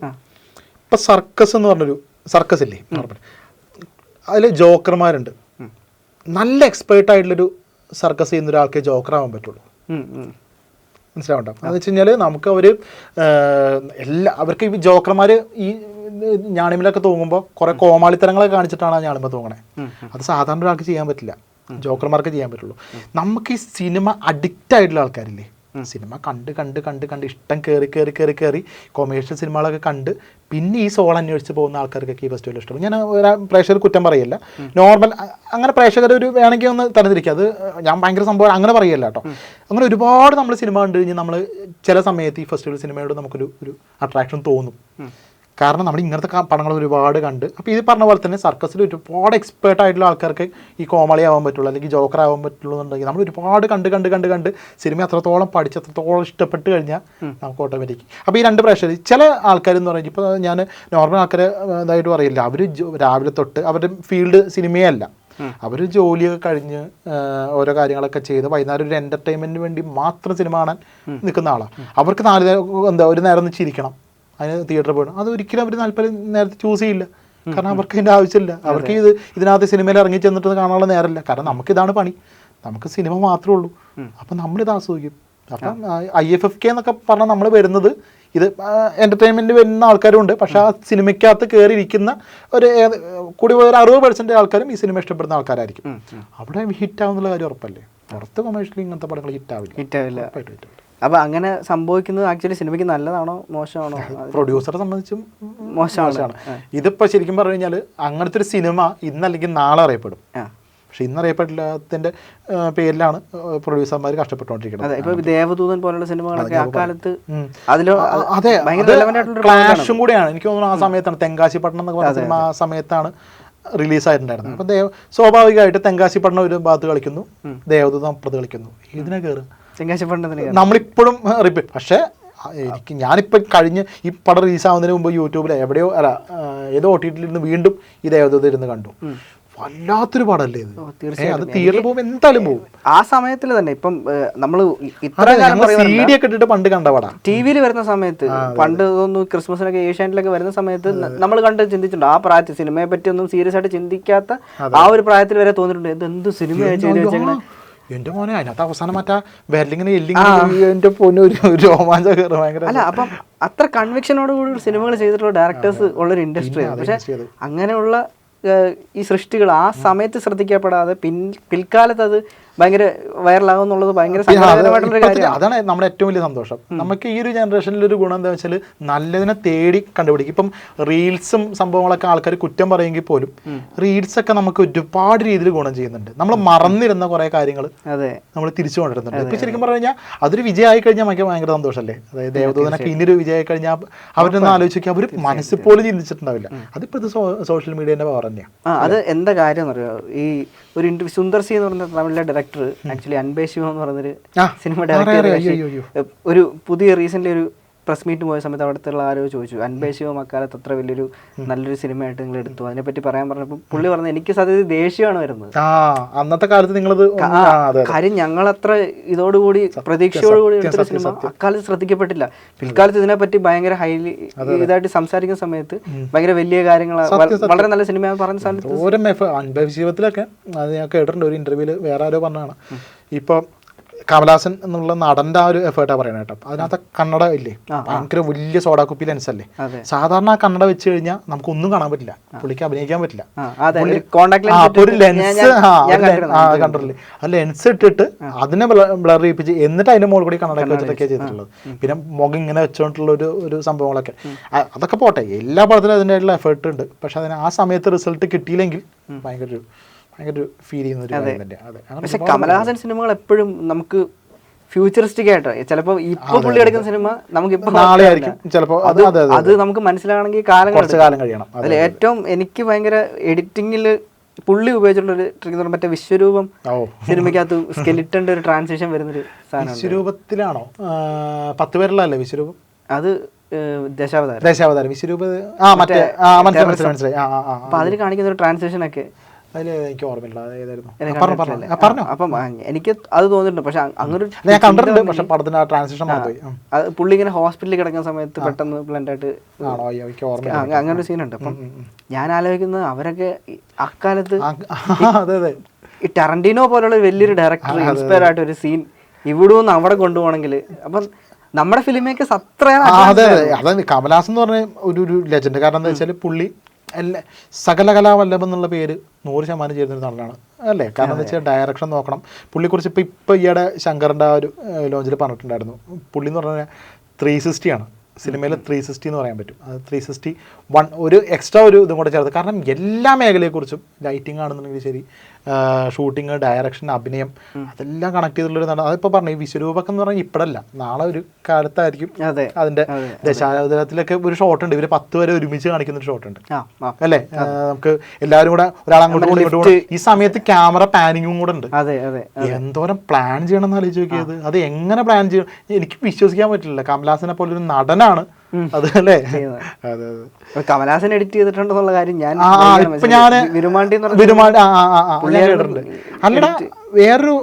ഇപ്പം സർക്കസ് എന്ന് പറഞ്ഞൊരു സർക്കസ് ഇല്ലേ, അതിൽ ജോക്കർമാരുണ്ട്. നല്ല എക്സ്പേർട്ട് ആയിട്ടുള്ളൊരു സർക്കസ് ചെയ്യുന്ന ഒരാൾക്ക് ജോക്കറാവാൻ പറ്റുള്ളൂ. മനസ്സിലാവണ്ട എന്ന് വെച്ച് കഴിഞ്ഞാൽ, നമുക്ക് അവർക്ക് ഈ ജോക്കർമാർ ഈ ഞാണിമിലൊക്കെ തൂങ്ങുമ്പോൾ കുറേ കോമാളിത്തരങ്ങളൊക്കെ കാണിച്ചിട്ടാണ് ആ ഞാണിമ തൂങ്ങണേ. അത് സാധാരണ ഒരാൾക്ക് ചെയ്യാൻ പറ്റില്ല, ജോക്കർമാർക്ക് ചെയ്യാൻ പറ്റുള്ളൂ. നമുക്ക് ഈ സിനിമ അഡിക്റ്റ് ആയിട്ടുള്ള ആൾക്കാരില്ലേ, സിനിമ കണ്ട് കണ്ട് കണ്ട് കണ്ട് ഇഷ്ടം കയറി കൊമേഴ്ഷ്യൽ സിനിമകളൊക്കെ കണ്ട് പിന്നെ ഈ സോൾ അന്വേഷിച്ച് പോകുന്ന ആൾക്കാർക്കൊക്കെ ഈ ഫെസ്റ്റിവൽ ഇഷ്ടം. ഞാൻ പ്രേക്ഷകർ കുറ്റം പറയില്ല, നോർമൽ അങ്ങനെ പ്രേക്ഷകർ ഒരു വേണമെങ്കിൽ ഒന്ന് തരംതിരിക്കുക. അത് ഞാൻ ഭയങ്കര സംഭവം അങ്ങനെ പറയല്ല കേട്ടോ. അങ്ങനെ ഒരുപാട് നമ്മൾ സിനിമ കണ്ടു കഴിഞ്ഞാൽ നമ്മൾ ചില സമയത്ത് ഈ ഫെസ്റ്റിവൽ സിനിമയോട് നമുക്കൊരു അട്രാക്ഷൻ തോന്നും. കാരണം നമ്മൾ ഇങ്ങനത്തെ പടങ്ങൾ ഒരുപാട് കണ്ട്. അപ്പോൾ ഇത് പറഞ്ഞ പോലെ തന്നെ സർക്കസിൽ ഒരുപാട് എക്സ്പേർട്ട് ആയിട്ടുള്ള ആൾക്കാർക്ക് ഈ കോമളി ആവാൻ പറ്റുള്ളൂ, അല്ലെങ്കിൽ ജോക്കർ ആവാൻ പറ്റുള്ളൂ എന്നുണ്ടെങ്കിൽ നമ്മൾ ഒരുപാട് കണ്ട് സിനിമ അത്രത്തോളം പഠിച്ച് അത്രത്തോളം ഇഷ്ടപ്പെട്ട് കഴിഞ്ഞാൽ നമുക്ക് ഓട്ടോമാറ്റിക്. അപ്പോൾ ഈ രണ്ട് പ്രേക്ഷകർ, ചില ആൾക്കാരെന്ന് പറഞ്ഞാൽ, ഇപ്പോൾ ഞാൻ നോർമൽ ആൾക്കാർ ഇതായിട്ട് പറയില്ല, അവർ രാവിലെ തൊട്ട് അവരുടെ ഫീൽഡ് സിനിമയല്ല, അവർ ജോലിയൊക്കെ കഴിഞ്ഞ് ഓരോ കാര്യങ്ങളൊക്കെ ചെയ്ത് വൈകുന്നേരം ഒരു എൻ്റർടൈൻമെൻറ്റിന് വേണ്ടി മാത്രം സിനിമ കാണാൻ നിൽക്കുന്ന ആളാണ്. അവർക്ക് ഒരു നേരം ഒന്ന് ചിരിക്കണം, അതിന് തിയേറ്ററിൽ പോകണം. അത് ഒരിക്കലും അവർ നേരത്തെ ചൂസ് ചെയ്യില്ല, കാരണം അവർക്ക് ഇതിൻ്റെ ആവശ്യമില്ല. അവർക്ക് ഇതിനകത്ത് സിനിമയിൽ ഇറങ്ങി ചെന്നിട്ട് കാണാനുള്ള നേരമില്ല, കാരണം നമുക്കിതാണ് പണി, നമുക്ക് സിനിമ മാത്രമേ ഉള്ളൂ. അപ്പം നമ്മളിത് ആസ്വദിക്കും. അപ്പം IFFK എന്നൊക്കെ പറഞ്ഞാൽ നമ്മൾ വരുന്നത്, ഇത് എൻ്റർടൈൻമെൻറ്റ് വരുന്ന ആൾക്കാരും ഉണ്ട്, പക്ഷേ ആ സിനിമയ്ക്കകത്ത് കയറിയിരിക്കുന്ന ഒരു കൂടി ഒരു 60% ആൾക്കാരും ഈ സിനിമ ഇഷ്ടപ്പെടുന്ന ആൾക്കാരായിരിക്കും. അവിടെ ഹിറ്റാവുന്നുള്ള കാര്യം ഉറപ്പല്ലേ. പുറത്ത് കൊമേഴ്ഷ്യലി ഇങ്ങനത്തെ പടങ്ങൾ ഹിറ്റാവില്ല. അപ്പോൾ അങ്ങനെ സംഭവിക്കുന്നത് ആക്ച്വലി സിനിമയ്ക്ക് നല്ലതാണോ മോശമാണോ? പ്രൊഡ്യൂസറെ സംബന്ധിച്ചും മോശമാണ്. ഇതിപ്പോൾ ശരിക്കും പറഞ്ഞു കഴിഞ്ഞാൽ അങ്ങനത്തെ ഒരു സിനിമ ഇന്നല്ലെങ്കിൽ നാളെ അറിയപ്പെടും, പക്ഷെ ഇന്ന് അറിയപ്പെടില്ലാത്തതിൻ്റെ പേരിലാണ് പ്രൊഡ്യൂസർമാർ കഷ്ടപ്പെട്ടുകൊണ്ടിരിക്കുന്നത്. ഇപ്പോൾ ദേവദൂതൻ പോലുള്ള സിനിമകളൊക്കെ ആ കാലത്ത് ക്ലാഷും കൂടെയാണ് എനിക്ക് തോന്നുന്നു. ആ സമയത്താണ് തെങ്കാശിപ്പട്ടണം എന്നൊക്കെ പറഞ്ഞ സിനിമ ആ സമയത്താണ് റിലീസായിട്ടുണ്ടായിരുന്നത്. അപ്പം സ്വാഭാവികമായിട്ട് തെങ്കാശിപ്പട്ടണം ഒരു ഭാഗത്ത് കളിക്കുന്നു, ദേവദൂതൻ അപ്പുറത്ത് കളിക്കുന്നു. ഇതിനെ കയറും നമ്മളിപ്പോഴും റിപ്പീറ്റ്. പക്ഷേ ഞാനിപ്പോൾ കഴിഞ്ഞ് ഈ പടം റിലീസാവുന്നതിന് മുമ്പ് യൂട്യൂബിൽ ഏതോ OTT ഇരുന്ന് വീണ്ടും ഈ ദേവദൂതൻ ഇരുന്ന് കണ്ടു. വല്ലാത്തൊരു പടമല്ലേ ഇത്. അത് തിയേറ്ററിൽ പോകുമ്പോൾ എന്തായാലും പോകും. ആ സമയത്തിൽ തന്നെ ഇപ്പം നമ്മൾ CD ഒക്കെ ഇട്ടിട്ട് പണ്ട് കണ്ട പടം TV വരുന്ന സമയത്ത്, പണ്ട് തോന്നുന്നു ക്രിസ്മസിനൊക്കെ ഏഷ്യാനെറ്റിലൊക്കെ വരുന്ന സമയത്ത് നമ്മൾ കണ്ട് ചിന്തിച്ചിട്ടുണ്ട്. ആ പ്രായത്തിൽ സിനിമയെ പറ്റി ഒന്നും സീരിയസ് ആയിട്ട് ചിന്തിക്കാത്ത ആ ഒരു പ്രായത്തിൽ വരെ തോന്നിയിട്ടുണ്ട്, എന്ത് സിനിമയായി ചെയ്ത് വെച്ചേക്കണേ. എന്റെ മോനെ അതിനകത്ത് അവസാനം മറ്റാ വെരലിങ്ങനെ എന്റെ പൊന്നു ഒരു രോമാഞ്ചം കയറും ഭയങ്കര. അല്ല, അപ്പം അത്ര കൺവിക്ഷനോട് കൂടി സിനിമകൾ ചെയ്തിട്ടുള്ള ഡയറക്ടേഴ്സ് ഉള്ളൊരു ഇൻഡസ്ട്രിയാണ്. പക്ഷെ അങ്ങനെയുള്ള ഈ സൃഷ്ടികൾ ആ സമയത്ത് ശ്രദ്ധിക്കപ്പെടാതെ പിൽക്കാലത്ത് അത് ഭയങ്കര വൈറലാകും എന്നുള്ളത് ഭയങ്കര സങ്കടകരമായിട്ടുള്ള കാര്യമാണ്. അതാണ് നമ്മുടെ ഏറ്റവും വലിയ സന്തോഷം. നമുക്ക് ഈ ഒരു ജനറേഷനിൽ ഒരു ഗുണം എന്താ വെച്ചാൽ, നല്ലതിനെ തേടി കണ്ടുപിടിക്കും. ഇപ്പം റീൽസും സംഭവങ്ങളൊക്കെ ആൾക്കാർ കുറ്റം പറയുമെങ്കിൽ പോലും റീൽസൊക്കെ നമുക്ക് ഒരുപാട് രീതിയിൽ ഗുണം ചെയ്യുന്നുണ്ട്. നമ്മൾ മറന്നിരുന്ന കുറേ കാര്യങ്ങൾ നമ്മൾ തിരിച്ചു കൊണ്ടിരുന്നുണ്ട്. ഇപ്പം ശരിക്കും പറഞ്ഞു കഴിഞ്ഞാൽ അതൊരു വിജയമായി കഴിഞ്ഞാൽ നമുക്ക് ഭയങ്കര സന്തോഷമല്ലേ. അതായത് ദേവദൂതനൊക്കെ ഇനിയൊരു വിജയമായി കഴിഞ്ഞാൽ അവരൊന്ന് ആലോചിക്കുക, അവർ മനസ്സിൽ പോലും ചിന്തിച്ചിട്ടുണ്ടാവില്ല. അതിപ്പോൾ ഇത് സോഷ്യൽ മീഡിയൻ്റെ പവർ തന്നെയാണ്. അത് എന്താ കാര്യം എന്ന് പറയുക, ഈ ഒരു സുന്ദർ സി എന്ന് പറഞ്ഞ തമിഴിലെ ഡയറക്ടർ ആക്ച്വലി അൻപേ ശിവം എന്ന് പറഞ്ഞൊരു സിനിമ ഡയറക്ടർ ഒരു പുതിയ റീസെന്റ് ഒരു പ്രസ് മീറ്റ് പോയ സമയത്ത് അവിടുത്തെ ആരോ ചോദിച്ചു അൻപേശിവം അക്കാലത്ത് അത്ര വലിയൊരു നല്ലൊരു സിനിമയായിട്ട് നിങ്ങൾ എടുത്തു, അതിനെപ്പറ്റി പറയാൻ പറഞ്ഞപ്പോൾ പുള്ളി പറഞ്ഞു എനിക്ക് സത്യത്തിൽ ദേഷ്യമാണ് വരുന്നത്. അന്നത്തെ കാലത്ത് നിങ്ങളത് കാര്യം ഞങ്ങളത്ര ഇതോടുകൂടി പ്രതീക്ഷയോടുകൂടി എടുത്തൊരു സിനിമ അക്കാലത്ത് ശ്രദ്ധിക്കപ്പെട്ടില്ല. പിൽക്കാലത്ത് ഇതിനെപ്പറ്റി ഭയങ്കര ഹൈലി ഇതായിട്ട് സംസാരിക്കുന്ന സമയത്ത് ഭയങ്കര വലിയ കാര്യങ്ങൾ, വളരെ നല്ല സിനിമ പറഞ്ഞ സ്ഥലത്ത് അൻപേശിവത്തിലൊക്കെ അത് ഞാൻ കേട്ടിട്ടുണ്ട് ഒരു ഇന്റർവ്യൂല് വേറെ ആരോ പറഞ്ഞതാണ്. ഇപ്പൊ കമലഹാസൻ എന്നുള്ള നടന്റെ ആ ഒരു എഫേർട്ടാണ് പറയുന്നത് കേട്ടോ. അതിനകത്ത് കണ്ണട ഇല്ലേ, ഭയങ്കര വലിയ സോഡാ കുപ്പി ലെൻസ് അല്ലേ. സാധാരണ ആ കണ്ണട വെച്ച് കഴിഞ്ഞാൽ നമുക്ക് ഒന്നും കാണാൻ പറ്റില്ല, പുള്ളിക്ക് അഭിനയിക്കാൻ പറ്റില്ല. ഒരു ലെൻസ് കണ്ടിട്ടില്ലേ, ആ ലെൻസ് ഇട്ടിട്ട് അതിനെ ബ്ലർ ചെയ്യിപ്പിച്ച് എന്നിട്ട് അതിന്റെ മുകളിൽ കൂടി കണ്ണട വെച്ചിട്ടൊക്കെയാണ് ചെയ്തിട്ടുള്ളത്. പിന്നെ മുഖം ഇങ്ങനെ വെച്ചോണ്ടുള്ള ഒരു സംഭവങ്ങളൊക്കെ അതൊക്കെ പോട്ടെ, എല്ലാ പടത്തിലും അതിൻ്റെതായിട്ടുള്ള എഫേർട്ട് ഉണ്ട്. പക്ഷെ അതിന് ആ സമയത്ത് റിസൾട്ട് കിട്ടിയില്ലെങ്കിൽ ഭയങ്കര ഫീൽ ചെയ്യുന്ന ഒരു കാര്യം തന്നെയാണ്. പക്ഷെ കമലഹാസൻ സിനിമകൾ എപ്പോഴും നമുക്ക് ഫ്യൂച്ചറിസ്റ്റിക് ആയിട്ട് ചിലപ്പോൾ ഇപ്പൊ പുള്ളി എടുക്കുന്ന സിനിമ നമുക്കിപ്പോ നാളെ ആയിരിക്കും ചിലപ്പോൾ അത് നമുക്ക് മനസ്സിലാണെങ്കിൽ കാലം കഴിയണം. അതിൽ ഏറ്റവും എനിക്ക് ഭയങ്കര എഡിറ്റിംഗിൽ പുള്ളി ഉപയോഗിച്ചിട്ടുള്ള ഒരു ട്രിക്ക് മറ്റേ വിശ്വരൂപം സിനിമയ്ക്കകത്ത് സ്കെലിറ്റന്റെ ഒരു ട്രാൻസിഷൻ വരുന്നൊരു സാധനം. വിശ്വരൂപത്തിലാണോ 10 പേരുള്ളതല്ലേ വിശ്വരൂപം? അത് ദശാവതാരം വിശ്വരൂപ മനസ്സിലായി. അപ്പൊ അതിൽ കാണിക്കുന്ന ഒരു ട്രാൻസിഷൻ ഒക്കെ എനിക്ക് ഓർമ്മയില്ല. അപ്പം എനിക്ക് അത് തോന്നിയിട്ടുണ്ട്. പക്ഷെ അങ്ങനെ പുള്ളി ഇങ്ങനെ ഹോസ്പിറ്റലിൽ കിടക്കുന്ന സമയത്ത് പെട്ടെന്ന് ബ്ലണ്ട് ആയിട്ട് അങ്ങനെ ഒരു സീനുണ്ട്. അപ്പം ഞാൻ ആലോചിക്കുന്നത് അവരൊക്കെ അക്കാലത്ത് ഈ ടെറന്റീനോ പോലുള്ള വലിയൊരു ഡയറക്ടർ ഇൻസ്പയർ ആയിട്ട് ഒരു സീൻ ഇവിടുന്ന് അവിടെ കൊണ്ടുപോകണമെങ്കിൽ അപ്പം നമ്മുടെ ഫിലിം മേക്കേഴ്സ് അതാണ്. കമലഹാസൻ എന്ന് പറഞ്ഞ ഒരു ലെജൻഡ്. കാരണം എന്താ വെച്ചാൽ പുള്ളി സകലകലാവല്ലഭം എന്നുള്ള പേര് 100% ചേരുന്നൊരു നടനാണ് അല്ലേ. കാരണം എന്താ വെച്ചാൽ ഡയറക്ഷൻ നോക്കണം. പുള്ളിയെക്കുറിച്ച് ഇപ്പോൾ ഈയിടെ ശങ്കറിൻ്റെ ആ ഒരു ലോഞ്ചിൽ പറഞ്ഞിട്ടുണ്ടായിരുന്നു. പുള്ളി എന്ന് പറഞ്ഞാൽ 360 ആണ് സിനിമയിൽ. 360 എന്ന് പറയാൻ പറ്റും. അത് 361 ഒരു എക്സ്ട്രാ ഒരു ഇതും കൂടെ ചേർത്ത്. കാരണം എല്ലാ മേഖലയെക്കുറിച്ചും ലൈറ്റിംഗ് ആണെന്നുണ്ടെങ്കിൽ ശരി, ഷൂട്ടിങ്, ഡയറക്ഷൻ, അഭിനയം അതെല്ലാം കണക്ട് ചെയ്തിട്ടുള്ളൊരു നടൻ. അതിപ്പോൾ പറഞ്ഞു ഈ വിശ്വരൂപകം എന്ന് പറഞ്ഞാൽ ഇപ്പോഴല്ല, നാളെ ഒരു കാലത്തായിരിക്കും അതിൻ്റെ ദശാവതാരത്തിലൊക്കെ ഒരു ഷോട്ട് ഉണ്ട്. ഇവർ 10 വരെ ഒരുമിച്ച് കാണിക്കുന്ന ഒരു ഷോട്ട് ഉണ്ട് അല്ലേ. നമുക്ക് എല്ലാവരും കൂടെ ഒരാളങ്ങോട്ട് ഈ സമയത്ത് ക്യാമറ പാനിങ്ങും കൂടെ ഉണ്ട്. എന്തോരം പ്ലാൻ ചെയ്യണം എന്ന് ആലോചിച്ച് നോക്കിയത്. അത് എങ്ങനെ പ്ലാൻ ചെയ്യണം എനിക്ക് വിശ്വസിക്കാൻ പറ്റില്ല. കമലഹാസനെ പോലെ ഒരു നടനാണ് അതല്ലേ. കമലഹാസൻ എഡിറ്റ് ചെയ്തിട്ടുണ്ടെന്നുള്ള കാര്യം ഞാൻ അല്ലടാ വേറൊരു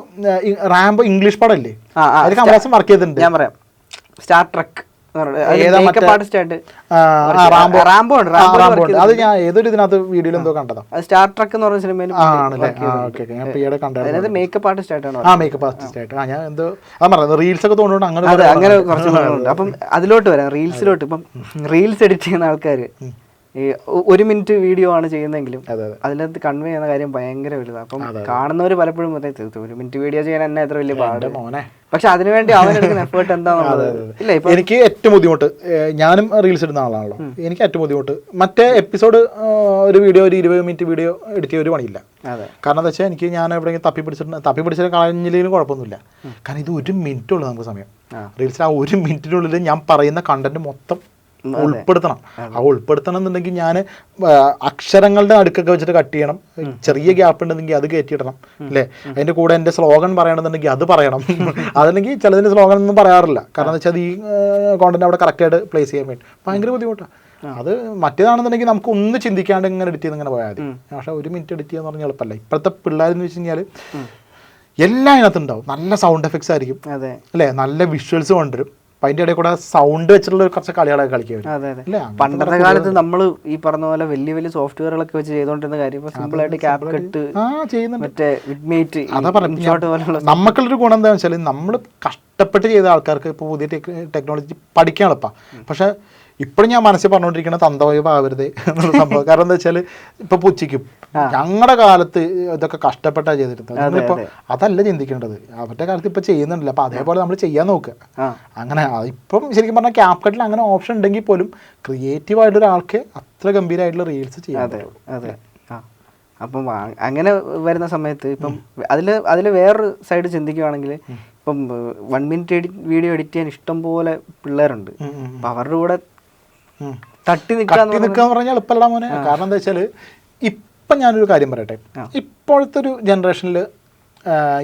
റാംബോ ഇംഗ്ലീഷ് പടമല്ലേ അതിൽ കമലഹാസൻ വർക്ക് ചെയ്തിട്ടുണ്ട്. ഞാൻ പറയാം സ്റ്റാർ ട്രെക്ക് അത് ഞാൻ ഏതൊരു ഇതിനകത്ത് വീഡിയോയിൽ എന്തോ കണ്ടതാ. സ്റ്റാർ ട്രെക്ക് എന്ന് പറഞ്ഞ സിനിമയിൽ മേക്കപ്പ് ആർട്ടിസ്റ്റ് ആയിട്ടാണ്. ഞാൻ എന്തോ അത് റീൽസ് ഒക്കെ തോന്നുന്നുണ്ട് അങ്ങനെ കുറച്ച്. അപ്പം അതിലോട്ട് വരാം, റീൽസിലോട്ട്. ഇപ്പം റീൽസ് എഡിറ്റ് ചെയ്യുന്ന ആൾക്കാര് ഈ 1 മിനിറ്റ് വീഡിയോ ആണ് ചെയ്യുന്നതെങ്കിലും അതിനകത്ത് കൺവേ ചെയ്യുന്ന കാര്യം ഭയങ്കര വലുതാണ്. അപ്പം കാണുന്നവർ പലപ്പോഴും 1 മിനിറ്റ് വീഡിയോ ചെയ്യാൻ തന്നെ എത്ര വലിയ പാട്. പക്ഷെ അതിനുവേണ്ടി അവനെടുക്കുന്ന എഫേർട്ട് എന്താണെന്നുള്ളത് ഇല്ല. ഇപ്പൊ എനിക്ക് ഏറ്റവും ബുദ്ധിമുട്ട്, ഞാനും റീൽസ് ഇടുന്ന ആളാണല്ലോ, എനിക്ക് ഏറ്റവും ബുദ്ധിമുട്ട് മറ്റേ എപ്പിസോഡ് ഒരു വീഡിയോ ഒരു 20 മിനിറ്റ് വീഡിയോ എഡിറ്റ് ചെയ്യ ഒരു പണിയില്ല. കാരണം എന്താ വെച്ചാൽ എനിക്ക് ഞാൻ എവിടെയെങ്കിലും തപ്പി പിടിച്ചിട്ട് കളഞ്ഞില്ലെങ്കിലും കുഴപ്പമൊന്നുമില്ല. കാരണം ഇത് 1 മിനിറ്റ് ഉള്ളൂ നമുക്ക് സമയം. റീൽസിൽ ആ 1 മിനിറ്റിനുള്ളിൽ ഞാൻ പറയുന്ന കണ്ടന്റ് മൊത്തം ഉൾപ്പെടുത്തണം. ആ ഉൾപ്പെടുത്തണം എന്നുണ്ടെങ്കിൽ ഞാൻ അക്ഷരങ്ങളുടെ അടുക്കൊക്കെ വെച്ചിട്ട് കട്ട് ചെയ്യണം. ചെറിയ ഗ്യാപ്പ് ഉണ്ടെങ്കിൽ അത് കയറ്റിയിടണം അല്ലേ. അതിൻ്റെ കൂടെ എൻ്റെ സ്ലോഗൻ പറയണമെന്നുണ്ടെങ്കിൽ അത് പറയണം. അതല്ലെങ്കിൽ ചിലതിൻ്റെ സ്ലോഗൻ ഒന്നും പറയാറില്ല. കാരണം എന്താ വെച്ചാൽ ഈ കോണ്ടന്റ് അവിടെ കറക്റ്റായിട്ട് പ്ലേസ് ചെയ്യാൻ വേണ്ടി ഭയങ്കര ബുദ്ധിമുട്ടാണ്. അത് മറ്റേതാണെന്നുണ്ടെങ്കിൽ നമുക്ക് ഒന്ന് ചിന്തിക്കാണ്ട് ഇങ്ങനെ എഡിറ്റ് ചെയ്ത് ഇങ്ങനെ പോയാൽ മതി. പക്ഷേ 1 മിനിറ്റ് എഡിറ്റ് ചെയ്യാന്ന് പറഞ്ഞാൽ എളുപ്പമല്ല. ഇപ്പോഴത്തെ പിള്ളേരെന്ന് വെച്ച് കഴിഞ്ഞാൽ എല്ലാം അതിനകത്തുണ്ടാവും. നല്ല സൗണ്ട് എഫക്ട്സ് ആയിരിക്കും അല്ലേ, നല്ല വിഷ്വൽസ് കൊണ്ടുവരും. അതിൻ്റെ ഇടയിൽ കൂടെ സൗണ്ട് വെച്ചിട്ടുള്ള കുറച്ച് കളികളൊക്കെ കളിക്കും. പണ്ടത്തെ കാലത്ത് നമ്മൾ ഈ പറഞ്ഞ പോലെ വലിയ വലിയ സോഫ്റ്റ്വെയറുകളൊക്കെ വെച്ച് ചെയ്തോണ്ടിരുന്ന കാര്യം സിമ്പിൾ ആയിട്ട് ക്യാപ് കട്ട് മറ്റേ നമുക്കുള്ളൊരു ഗുണം എന്താണെന്ന് വെച്ചാൽ നമ്മൾ കഷ്ടപ്പെട്ട് ചെയ്ത ആൾക്കാർക്ക് ഇപ്പോൾ പുതിയ ടെക്നോളജി പഠിക്കാൻ എളുപ്പമാണ്. പക്ഷെ ഇപ്പോഴും ഞാൻ മനസ്സിൽ പറഞ്ഞുകൊണ്ടിരിക്കുന്ന തന്തവൈബ് ആവരുതേ എന്നുള്ള സംഭവം. കാരണം എന്താ വെച്ചാൽ ഇപ്പൊ പുച്ചിക്കും ഞങ്ങളുടെ കാലത്ത് ഇതൊക്കെ കഷ്ടപ്പെട്ടാണ് ചെയ്തിരുന്നത്. നമ്മളിപ്പോൾ അതല്ല ചിന്തിക്കേണ്ടത്. അവരുടെ കാലത്ത് ഇപ്പൊ ചെയ്യുന്നുണ്ടല്ലോ, അപ്പൊ അതേപോലെ നമ്മൾ ചെയ്യാൻ നോക്കുക. അങ്ങനെ ഇപ്പം ശരിക്കും പറഞ്ഞാൽ ക്യാപ് കട്ടിൽ അങ്ങനെ ഓപ്ഷൻ ഉണ്ടെങ്കിൽ പോലും ക്രിയേറ്റീവ് ആയിട്ടുള്ള ഒരാൾക്ക് അത്ര ഗംഭീരമായിട്ടുള്ള റീൽസ് ചെയ്യാം. അപ്പം അങ്ങനെ വരുന്ന സമയത്ത് ഇപ്പം അതിൽ വേറൊരു സൈഡ് ചിന്തിക്കുകയാണെങ്കിൽ ഇപ്പം 1 മിനിറ്റ് വീഡിയോ എഡിറ്റ് ചെയ്യാൻ ഇഷ്ടം പോലെ പിള്ളേരുണ്ട്. അപ്പം അവരുടെ കൂടെ തട്ടി നിൽക്കാന്ന് പറഞ്ഞാൽ എളുപ്പമല്ല മോനെ. കാരണം എന്താ വെച്ചാൽ ഇപ്പം ഞാനൊരു കാര്യം പറയട്ടെ, ഇപ്പോഴത്തെ ഒരു ജനറേഷനിൽ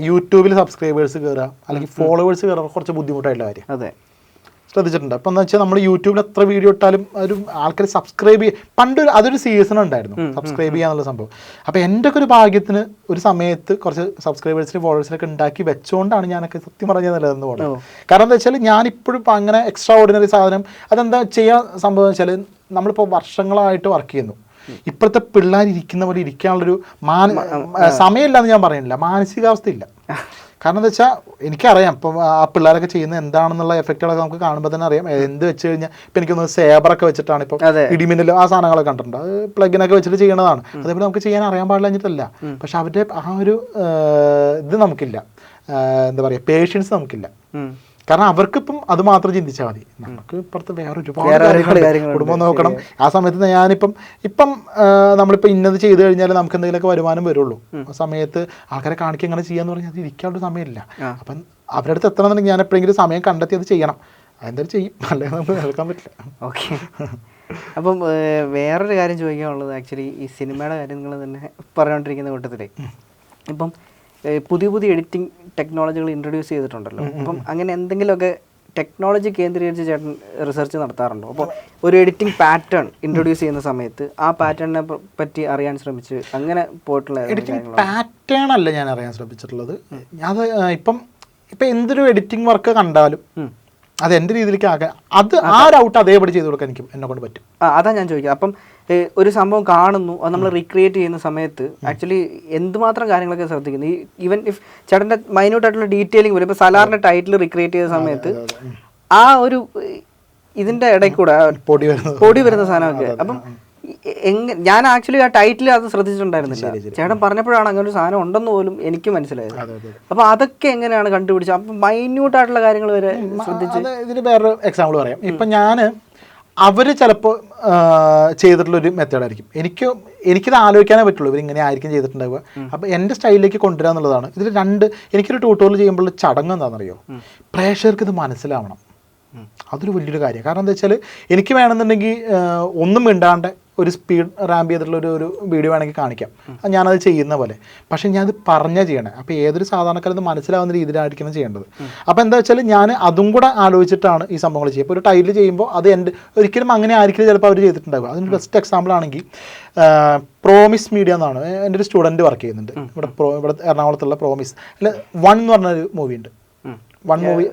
യൂട്യൂബിൽ സബ്സ്ക്രൈബേഴ്സ് കയറുക അല്ലെങ്കിൽ ഫോളോവേഴ്സ് കയറുക കുറച്ച് ബുദ്ധിമുട്ടായിട്ടുള്ള കാര്യം. ശ്രദ്ധിച്ചിട്ടുണ്ട്. അപ്പം എന്ന് വെച്ചാൽ നമ്മൾ യൂട്യൂബിൽ എത്ര വീഡിയോ ഇട്ടാലും ഒരു ആൾക്കാർ സബ്സ്ക്രൈബ് ചെയ്യും. പണ്ട് അതൊരു സീസൺ ഉണ്ടായിരുന്നു സബ്സ്ക്രൈബ് ചെയ്യാന്നുള്ള സംഭവം. അപ്പോൾ എൻ്റെ ഒക്കെ ഒരു ഭാഗ്യത്തിന് ഒരു സമയത്ത് കുറച്ച് സബ്സ്ക്രൈബേഴ്സിന് ഫോളോവേഴ്സിനൊക്കെ ഉണ്ടാക്കി വെച്ചുകൊണ്ടാണ് ഞാനൊക്കെ സത്യം പറഞ്ഞാൽ നിലനിന്ന് പോകുന്നത്. കാരണം എന്താ വെച്ചാൽ ഞാനിപ്പോഴും ഇപ്പം അങ്ങനെ എക്സ്ട്രാ ഓർഡിനറി സാധനം അതെന്താ ചെയ്യാൻ സംഭവം വെച്ചാൽ നമ്മളിപ്പോൾ വർഷങ്ങളായിട്ട് വർക്ക് ചെയ്യുന്നു. ഇപ്പോഴത്തെ പിള്ളേർ ഇരിക്കുന്ന പോലെ ഇരിക്കാനുള്ളൊരു സമയമില്ലെന്ന് ഞാൻ പറയുന്നില്ല, മാനസികാവസ്ഥയില്ല. കാരണം എന്താ വെച്ചാൽ എനിക്കറിയാം ഇപ്പം ആ പിള്ളേരൊക്കെ ചെയ്യുന്നത് എന്താണെന്നുള്ള എഫക്റ്റുകളൊക്കെ നമുക്ക് കാണുമ്പോൾ തന്നെ അറിയാം. എന്ത് വെച്ച് കഴിഞ്ഞാൽ ഇപ്പം എനിക്കൊന്ന് സേബറൊക്കെ വെച്ചിട്ടാണ് ഇപ്പോൾ ഇടിമിന്നൽ ആ സാധനങ്ങളൊക്കെ കണ്ടിട്ടുണ്ട്. അത് പ്ലഗിനൊക്കെ വെച്ചിട്ട് ചെയ്യണതാണ്. അതേപോലെ നമുക്ക് ചെയ്യാൻ അറിയാൻ പാടില്ല. പക്ഷെ അവരുടെ ആ ഒരു ഇത് നമുക്കില്ല, എന്താ പറയുക, പേഷ്യൻസ് നമുക്കില്ല. കാരണം അവർക്കിപ്പം അത് മാത്രം ചിന്തിച്ചാൽ മതി. നമുക്ക് ഇപ്പുറത്ത് വേറെ ഒരുപാട് കാര്യങ്ങൾ, കുടുംബം നോക്കണം. ആ സമയത്ത് ഇപ്പം നമ്മളിപ്പോൾ ഇന്നത് ചെയ്ത് കഴിഞ്ഞാൽ നമുക്ക് എന്തെങ്കിലുമൊക്കെ വരുമാനം വരുള്ളൂ. ആ സമയത്ത് ആൾക്കാരെ കാണിക്കുക എങ്ങനെ ചെയ്യാന്ന് പറഞ്ഞാൽ അത് ഇരിക്കാനുള്ള സമയമില്ല. അപ്പം അവരുടെ അടുത്ത് എത്തണമെന്നുണ്ടെങ്കിൽ ഞാൻ എപ്പോഴെങ്കിലും സമയം കണ്ടെത്തി അത് ചെയ്യണം. അതെന്തായാലും ചെയ്യും, അല്ലെങ്കിൽ നമുക്ക് കേൾക്കാൻ പറ്റില്ല. ഓക്കെ. അപ്പം വേറൊരു കാര്യം ചോദിക്കാനുള്ളത് ആക്ച്വലി ഈ സിനിമയുടെ കാര്യങ്ങൾ തന്നെ പറഞ്ഞുകൊണ്ടിരിക്കുന്ന കൂട്ടത്തിലേ ഇപ്പം പുതിയ എഡിറ്റിംഗ് ടെക്നോളജികൾ ഇൻട്രൊഡ്യൂസ് ചെയ്തിട്ടുണ്ടല്ലോ. അപ്പം അങ്ങനെ എന്തെങ്കിലുമൊക്കെ ടെക്നോളജി കേന്ദ്രീകരിച്ച് ചേട്ടൻ റിസർച്ച് നടത്താറുണ്ടോ? അപ്പോൾ ഒരു എഡിറ്റിംഗ് പാറ്റേൺ ഇൻട്രൊഡ്യൂസ് ചെയ്യുന്ന സമയത്ത് ആ പാറ്റേണിനെ പറ്റി അറിയാൻ ശ്രമിച്ച് അങ്ങനെ പോയിട്ടുള്ള എഡിറ്റിംഗ് പാറ്റേൺ അല്ല ഞാൻ അറിയാൻ ശ്രമിച്ചിട്ടുള്ളത്. അത് ഇപ്പം എന്തൊരു എഡിറ്റിംഗ് വർക്ക് കണ്ടാലും അത് എൻ്റെ രീതിയിലേക്ക് ആക്കാൻ അത് ആ ഒരു ഔട്ട് അതേപടി ചെയ്ത് കൊടുക്കാൻ എന്നെ കൊണ്ട് പറ്റും. അതാ ഞാൻ ചോദിക്കുക. അപ്പം ഒരു സംഭവം കാണുന്നു, അത് നമ്മൾ റീക്രിയേറ്റ് ചെയ്യുന്ന സമയത്ത് ആക്ച്വലി എന്തുമാത്രം കാര്യങ്ങളൊക്കെ ശ്രദ്ധിക്കുന്നു. ഈവൻ ഇഫ് ചേട്ടൻ്റെ മൈന്യൂട്ടായിട്ടുള്ള ഡീറ്റെയിലിംഗ് പോലും ഇപ്പോൾ സലാറിൻ്റെ ടൈറ്റിൽ റീക്രിയേറ്റ് ചെയ്ത സമയത്ത് ആ ഒരു ഇതിൻ്റെ ഇടയിൽ കൂടെ പൊടി വരുന്ന സാധനമൊക്കെ. അപ്പം ഞാൻ ആക്ച്വലി ആ ടൈറ്റിൽ അത് ശ്രദ്ധിച്ചിട്ടുണ്ടായിരുന്നില്ല. ചേട്ടൻ പറഞ്ഞപ്പോഴാണ് അങ്ങനെ ഒരു സാധനം ഉണ്ടെന്ന് പോലും എനിക്ക് മനസ്സിലായത്. അപ്പൊ അതൊക്കെ എങ്ങനെയാണ് കണ്ടുപിടിച്ചത്? അപ്പൊ മൈന്യൂട്ടായിട്ടുള്ള കാര്യങ്ങൾ വരെ ശ്രദ്ധിച്ച്. ഇതിന് വേറൊരു എക്സാമ്പിൾ പറയാം. ഇപ്പൊ അവർ ചിലപ്പോൾ ചെയ്തിട്ടുള്ളൊരു മെത്തേഡായിരിക്കും. എനിക്കിത് ആലോചിക്കാനേ പറ്റുള്ളൂ ഇവരിങ്ങനെ ആയിരിക്കും ചെയ്തിട്ടുണ്ടാവുക. അപ്പോൾ എൻ്റെ സ്റ്റൈലിലേക്ക് കൊണ്ടുവരിക എന്നുള്ളതാണ്. ഇതിൽ എനിക്കൊരു ട്യൂട്ടോറിയൽ ചെയ്യുമ്പോൾ ചടങ്ങ് എന്താണെന്നറിയോ? പ്രേക്ഷകർക്ക് ഇത് മനസ്സിലാവണം. അതൊരു വലിയൊരു കാര്യം. കാരണം എന്താ വെച്ചാൽ എനിക്ക് വേണമെന്നുണ്ടെങ്കിൽ ഒന്നും മിണ്ടാണ്ട് ഒരു സ്പീഡ് റാമ്പ് ചെയ്തിട്ടുള്ള ഒരു വീഡിയോ വേണമെങ്കിൽ കാണിക്കാം, ഞാനത് ചെയ്യുന്ന പോലെ. പക്ഷേ ഞാനത് പറഞ്ഞാൽ ചെയ്യണേ. അപ്പോൾ ഏതൊരു സാധാരണക്കാരത് മനസ്സിലാവുന്ന രീതിയിലായിരിക്കണം ചെയ്യേണ്ടത്. അപ്പോൾ എന്താ വെച്ചാൽ ഞാൻ അതും കൂടെ ആലോചിച്ചിട്ടാണ് ഈ സംഭവങ്ങൾ ചെയ്യുക. ഇപ്പോൾ ഒരു ടൈറ്റിൽ ചെയ്യുമ്പോൾ അത് ഒരിക്കലും അങ്ങനെ ആയിരിക്കും ചിലപ്പോൾ അവർ ചെയ്തിട്ടുണ്ടാകുക. അതിന് ബെസ്റ്റ് എക്സാമ്പിൾ ആണെങ്കിൽ പ്രോമിസ് മീഡിയ എന്നാണ് എൻ്റെ ഒരു സ്റ്റുഡൻറ്റ് വർക്ക് ചെയ്യുന്നുണ്ട് ഇവിടെ എറണാകുളത്തുള്ള പ്രോമിസ്. അല്ല 1 എന്ന് പറഞ്ഞൊരു മൂവി ഉണ്ട്. 1 മൂവി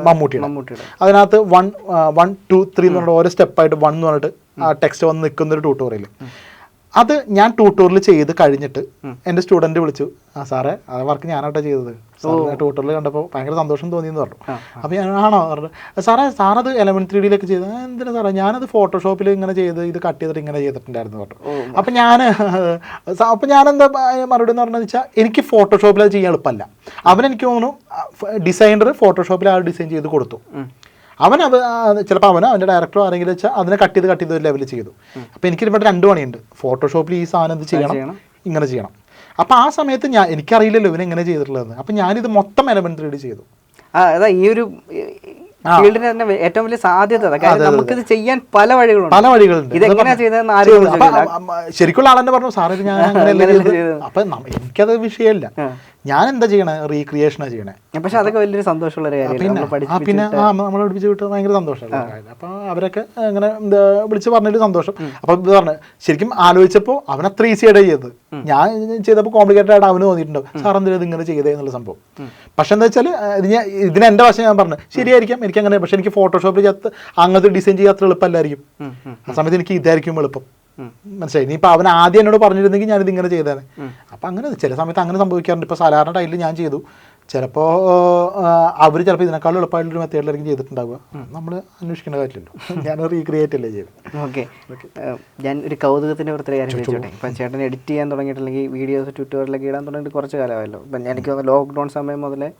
മമ്മൂട്ടിയുടെ. അതിനകത്ത് 1, 1, 2, 3 എന്ന് പറഞ്ഞിട്ട് ഓരോ സ്റ്റെപ്പായിട്ട് 1 എന്ന് പറഞ്ഞിട്ട് ആ ടെക്സ്റ്റ് വന്ന് നിൽക്കുന്നൊരു ട്യൂട്ടോറിയൽ. അത് ഞാൻ ട്യൂട്ടോറിയൽ ചെയ്ത് കഴിഞ്ഞിട്ട് എൻ്റെ സ്റ്റുഡൻറ്റ് വിളിച്ചു, സാറേ ആ വർക്ക് ഞാനാട്ടോ ചെയ്തത്, ട്യൂട്ടോറിയൽ കണ്ടപ്പോൾ ഭയങ്കര സന്തോഷം തോന്നിയെന്ന് പറഞ്ഞു. അപ്പോൾ ഞാൻ ആണോ പറഞ്ഞു, സാറത് Element 3Dയിലൊക്കെ ചെയ്ത്. എന്തിനാ സാറേ, ഞാനത് ഫോട്ടോഷോപ്പിൽ ഇങ്ങനെ ചെയ്ത് ഇത് കട്ട് ചെയ്തിട്ട് ഇങ്ങനെ ചെയ്തിട്ടുണ്ടായിരുന്നു പറഞ്ഞു. അപ്പം ഞാനെന്താ മറുപടി എന്ന് പറഞ്ഞതെന്ന് വെച്ചാൽ എനിക്ക് ഫോട്ടോഷോപ്പിൽ അത് ചെയ്യാൻ എളുപ്പമല്ല. അവനെനിക്ക് തോന്നുന്നു ഡിസൈനർ ഫോട്ടോഷോപ്പിൽ ആ ഡിസൈൻ ചെയ്ത് കൊടുത്തു. ചിലപ്പോൾ അവൻ്റെ ഡയറക്ടറോ ആരെങ്കിലും വെച്ചാൽ അതിനെ കട്ട് ചെയ്ത് ഒരു ലെവലിൽ ചെയ്തു. അപ്പോൾ എനിക്കിവിടെ 2 പണിയുണ്ട്. ഫോട്ടോഷോപ്പിൽ ഈ സാധനം ഇത് ചെയ്യണം, ഇങ്ങനെ ചെയ്യണം. അപ്പോൾ ആ സമയത്ത് എനിക്കറിയില്ലല്ലോ ഇവനെങ്ങനെ ചെയ്തിട്ടുള്ളതെന്ന്. അപ്പം ഞാനിത് മൊത്തം Element 3D ചെയ്തു. അതാ ഈ ഒരു ഫീൽഡിന് തന്നെ ഏറ്റവും വലിയ സാധ്യത. നമുക്കിത് ചെയ്യാൻ പല വഴികളുണ്ട്. ഇതെങ്ങനെയാ ചെയ്തതെന്ന് ആരും ശരിക്കുള്ള ആളെന്നെ പറഞ്ഞു, സാറേ ഇത് ഞാൻ അപ്പം എനിക്കത് വിഷയമല്ല. ഞാൻ എന്താ ചെയ്യണേ, റീക്രിയേഷനാണ് ചെയ്യണേ. പക്ഷെ അതൊക്കെ വലിയൊരു സന്തോഷമുള്ള പിന്നെ നമ്മളെ പഠിപ്പിച്ച് വിട്ട് ഭയങ്കര സന്തോഷമാണ്. അപ്പോൾ അവരൊക്കെ അങ്ങനെ വിളിച്ച് പറഞ്ഞതിൽ സന്തോഷം. അപ്പം ഇത് പറഞ്ഞു ശരിക്കും ആലോചിച്ചപ്പോൾ അവൻ അത്ര ഈസി ആയിട്ട് ചെയ്തത്. ഞാൻ ചെയ്തപ്പോൾ കോംപ്ലിക്കേറ്റഡ് ആയിട്ട് അവന് തോന്നിയിട്ടുണ്ടാവും, സാർ എന്തിനാ ഇങ്ങനെ ചെയ്തേ എന്നുള്ള സംഭവം. പക്ഷെ എന്താ വെച്ചാൽ ഇതിന് എൻ്റെ വശം ഞാൻ പറഞ്ഞു ശരിയായിരിക്കാം, എനിക്ക് അങ്ങനെ. പക്ഷെ എനിക്ക് ഫോട്ടോഷോപ്പിൽ അങ്ങനത്തെ ഡിസൈൻ ചെയ്യാൻ അത്ര എളുപ്പമല്ലായിരിക്കും. ആ സമയത്ത് എനിക്ക് ഇതായിരിക്കും എളുപ്പം. മനസ്സിലായി. ഇനിയിപ്പോൾ അവൻ ആദ്യം എന്നോട് പറഞ്ഞിരുന്നെങ്കിൽ ഞാനിത് ഇങ്ങനെ ചെയ്തേനെ. അപ്പം അങ്ങനെ ചില സമയത്ത് അങ്ങനെ സംഭവിക്കാറുണ്ട്. ഇപ്പോൾ സാധാരണ ടൈലിൽ ഞാൻ ചെയ്തു, ചിലപ്പോൾ അവർ ചിലപ്പോൾ ഇതിനേക്കാളും എളുപ്പമായിട്ടൊരു മെത്തേഡിലായിരിക്കും ചെയ്തിട്ടുണ്ടാവുക. നമ്മൾ അന്വേഷിക്കേണ്ട കാര്യമില്ലല്ലോ, ഞാൻ റീക്രിയേറ്റ് അല്ലേ ചെയ്തു. ഓക്കെ. ഞാൻ ഒരു കൗതുകത്തിൻ്റെ പുറത്തെ കാര്യം ചോദിച്ചോട്ടെ. ഇപ്പം ചേട്ടൻ എഡിറ്റ് ചെയ്യാൻ തുടങ്ങിയിട്ടില്ലെങ്കിൽ വീഡിയോസ് ട്യൂട്ടോറിയലൊക്കെ ഇടാൻ തുടങ്ങിയിട്ട് കുറച്ച് കാലമായല്ലോ. ഇപ്പം എനിക്ക് തോന്നുന്നു ലോക്ക്ഡൗൺ സമയം മുതലേ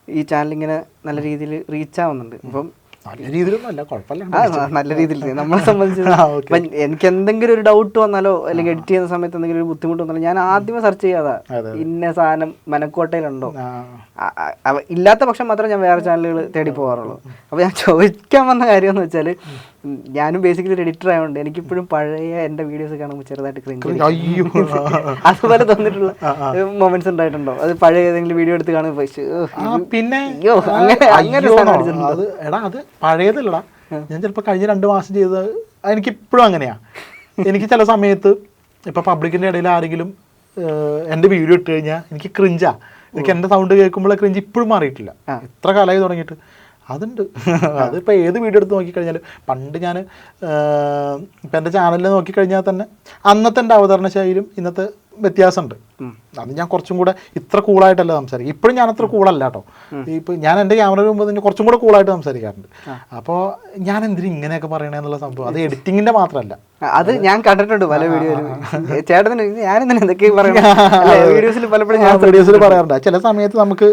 ഈ ചാനൽ ഇങ്ങനെ നല്ല രീതിയിൽ റീച്ച് ആവുന്നുണ്ട്. അപ്പം നല്ല രീതിയിലൊന്നും അല്ല, കുഴപ്പമില്ല, നല്ല രീതിയിൽ നമ്മളെ സംബന്ധിച്ച് എനിക്ക് എന്തെങ്കിലും ഒരു ഡൗട്ട് വന്നാലോ അല്ലെങ്കിൽ എഡിറ്റ് ചെയ്യുന്ന സമയത്ത് എന്തെങ്കിലും ഒരു ബുദ്ധിമുട്ട് വന്നാലോ ഞാൻ ആദ്യമേ സെർച്ച് ചെയ്യാതാ ഇന്ന സാധനം മനക്കോട്ടയിലുണ്ടോ. ഇല്ലാത്ത പക്ഷം മാത്രമേ ഞാൻ വേറെ ചാനലുകൾ തേടി പോകാറുള്ളൂ. അപ്പോൾ ഞാൻ ചോദിക്കാൻ വന്ന കാര്യം എന്ന് വെച്ചാൽ ഞാനും ബേസിക്കലി ഒരു എഡിറ്റർ ആയതുകൊണ്ട് എനിക്കിപ്പോഴും പഴയ എൻ്റെ വീഡിയോസ് കാണുമ്പോൾ ചെറുതായിട്ട് ക്രിഞ്ച് അയ്യോ അതുപോലെ തോന്നിയിട്ടുള്ള മൊമെന്റ്സ് ഉണ്ടായിട്ടുണ്ടോ? അത് പഴയ ഏതെങ്കിലും വീഡിയോ എടുത്ത് കാണുമ്പോൾ പിന്നെ അങ്ങനെ എടാ അത് പഴയതല്ലടാ, ഞാൻ ചിലപ്പോൾ കഴിഞ്ഞ 2 മാസം ചെയ്തത് എനിക്കിപ്പോഴും അങ്ങനെയാ. എനിക്ക് ചില സമയത്ത് ഇപ്പൊ പബ്ലിക്കിന്റെ ഇടയിൽ ആരെങ്കിലും എൻ്റെ വീഡിയോ ഇട്ട് കഴിഞ്ഞാൽ എനിക്ക് ക്രിഞ്ചാ. എനിക്ക് എൻ്റെ സൗണ്ട് കേൾക്കുമ്പോഴേ ക്രിഞ്ച് ഇപ്പോഴും മാറിയിട്ടില്ല, എത്ര കാലമായി തുടങ്ങിയിട്ട്. അതുണ്ട്. അതിപ്പോൾ ഏത് വീഡിയോ എടുത്ത് നോക്കിക്കഴിഞ്ഞാൽ, പണ്ട് ഞാൻ ഇപ്പം എൻ്റെ ചാനലിൽ നോക്കിക്കഴിഞ്ഞാൽ തന്നെ അന്നത്തെ എൻ്റെ അവതരണ ശൈലിയും ഇന്നത്തെ വ്യത്യാസമുണ്ട്. അത് ഞാൻ കുറച്ചും കൂടെ ഇത്ര കൂളായിട്ടല്ല സംസാരിക്കും. ഇപ്പോഴും ഞാൻ അത്ര കൂളല്ല കേട്ടോ. ഇപ്പം ഞാൻ എൻ്റെ ക്യാമറ മുമ്പ് തന്നെ കുറച്ചും കൂടെ കൂളായിട്ട് സംസാരിക്കാറുണ്ട്. അപ്പോൾ ഞാൻ എന്തിനും ഇങ്ങനെയൊക്കെ പറയണമെന്നുള്ള സംഭവം അത് എഡിറ്റിങ്ങിൻ്റെ മാത്രമല്ല, അത് ഞാൻ കണ്ടിട്ടുണ്ട് പല വീഡിയോയിലും. ചേട്ടന് ഞാനെന്തിനാ എന്തൊക്കെ വീഡിയോസിൽ പലപ്പോഴും ഞാൻ വീഡിയോസിൽ പറയാറുണ്ട്. ചില സമയത്ത് നമുക്ക്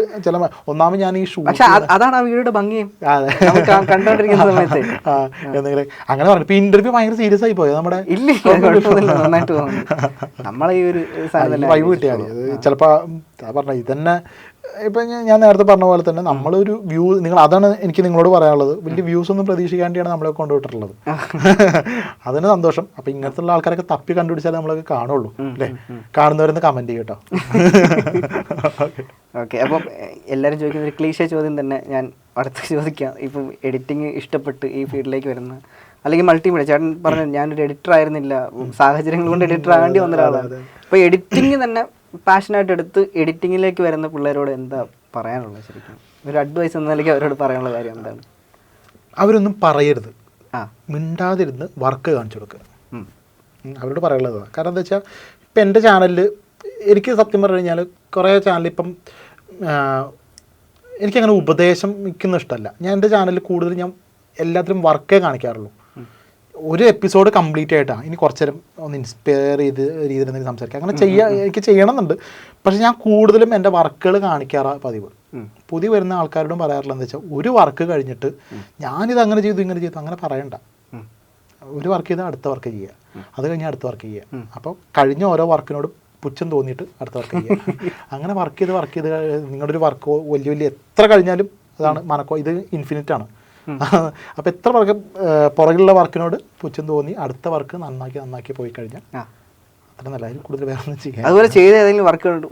ഒന്നാമത് ഞാൻ ഈ പക്ഷെ അതാണ് ആ വീഡിയോയുടെ ഭംഗിയും കണ്ടോണ്ടിരിക്കുന്ന സമയത്ത് എന്തെങ്കിലും അങ്ങനെ പറഞ്ഞു. ഇപ്പൊ ഇന്റർവ്യൂ ഭയങ്കര സീരിയസ് ആയി പോയത് നമ്മുടെ ഇല്ല, നന്നായിട്ട് തോന്നുന്നു. നമ്മളെ ഈ ഒരു വൈബ് കിട്ടിയാൽ മതി. ചിലപ്പോൾ പറഞ്ഞ ഇതന്നെ ഇപ്പം ഞാൻ നേരത്തെ പറഞ്ഞ പോലെ തന്നെ നമ്മളൊരു വ്യൂ അതാണ് എനിക്ക് നിങ്ങളോട് പറയാനുള്ളത്. വലിയ വ്യൂസ് ഒന്നും പ്രതീക്ഷിക്കാണ്ടിയാണ് നമ്മളെ കൊണ്ടുപോയിട്ടുള്ളത്. അതിന് സന്തോഷം. അപ്പം ഇങ്ങനത്തെ ആൾക്കാരൊക്കെ തപ്പി കണ്ടുപിടിച്ചാലേ നമ്മളൊക്കെ കാണുള്ളൂ അല്ലേ. കാണുന്നവരെന്ന് കമൻറ്റ് ചെയ്യട്ടോ. ഓക്കെ, അപ്പം എല്ലാവരും ചോദിക്കുന്ന ഒരു ക്ലീശ ചോദ്യം തന്നെ ഞാൻ അടുത്ത് ചോദിക്കാം. ഇപ്പം എഡിറ്റിംഗ് ഇഷ്ടപ്പെട്ട് ഈ ഫീൽഡിലേക്ക് വരുന്ന അല്ലെങ്കിൽ മൾട്ടിമീഡിയ, ചേട്ടൻ പറഞ്ഞു ഞാനൊരു എഡിറ്റർ ആയിരുന്നില്ല, സാഹചര്യങ്ങൾ കൊണ്ട് എഡിറ്റർ ആകേണ്ടി വന്ന ഒരാളാണ്. അപ്പോൾ എഡിറ്റിംഗ് തന്നെ പാഷനായിട്ട് എടുത്ത് എഡിറ്റിങ്ങിലേക്ക് വരുന്ന പിള്ളേരോട് എന്താ പറയാനുള്ളത്? ശരിക്കും ഒരു അഡ്വൈസ് എന്ന നിലയ്ക്ക് അവരോട് പറയാനുള്ള കാര്യം എന്താണ്? അവരൊന്നും പറയരുത്, മിണ്ടാതിരുന്ന് വർക്ക് കാണിച്ചു കൊടുക്കുക. അവരോട് പറയുള്ളത് കാരണം എന്താ വെച്ചാൽ ഇപ്പം എൻ്റെ ചാനലിൽ എനിക്ക് സത്യം പറഞ്ഞു കഴിഞ്ഞാൽ കുറേ ചാനൽ ഇപ്പം എനിക്കങ്ങനെ ഉപദേശം മിക്കുന്ന ഇഷ്ടമല്ല. ഞാൻ എൻ്റെ ചാനലിൽ കൂടുതൽ ഞാൻ എല്ലാത്തിലും വർക്കേ കാണിക്കാറുള്ളൂ. ഒരു എപ്പിസോഡ് കംപ്ലീറ്റ് ആയിട്ടാണ് ഇനി കുറച്ച് നേരം ഒന്ന് ഇൻസ്പയർ ചെയ്ത് രീതിയിൽ എന്തെങ്കിലും സംസാരിക്കുക അങ്ങനെ എനിക്ക് ചെയ്യണമെന്നുണ്ട്. പക്ഷെ ഞാൻ കൂടുതലും എൻ്റെ വർക്കുകൾ കാണിക്കാറാണ് പതിവ്. പുതിയ വരുന്ന ആൾക്കാരോടും പറയാറില്ല എന്താ വെച്ചാൽ ഒരു വർക്ക് കഴിഞ്ഞിട്ട് ഞാനിത് അങ്ങനെ ചെയ്തു ഇങ്ങനെ ചെയ്തു അങ്ങനെ പറയണ്ട. ഒരു വർക്ക് ചെയ്താൽ അടുത്ത വർക്ക് ചെയ്യുക, അത് കഴിഞ്ഞാൽ അടുത്ത വർക്ക് ചെയ്യുക. അപ്പോൾ കഴിഞ്ഞ ഓരോ വർക്കിനോടും പുച്ഛം തോന്നിയിട്ട് അടുത്ത വർക്ക് ചെയ്യുക. അങ്ങനെ വർക്ക് ചെയ്ത് നിങ്ങളുടെ ഒരു വർക്ക് വലിയ എത്ര കഴിഞ്ഞാലും അതാണ് മനക്കോ, ഇത് ഇൻഫിനിറ്റ് ആണ്. അപ്പം എത്ര വർക്ക് പുറകിലുള്ള വർക്കിനോട് പുച്ഛം തോന്നി അടുത്ത വർക്ക് നന്നാക്കി പോയി കഴിഞ്ഞാൽ അത്ര നല്ല കൂടുതൽ വേറെ ഒന്നും ചെയ്യാം. അതുപോലെ ചെയ്ത ഏതെങ്കിലും വർക്ക് കണ്ടു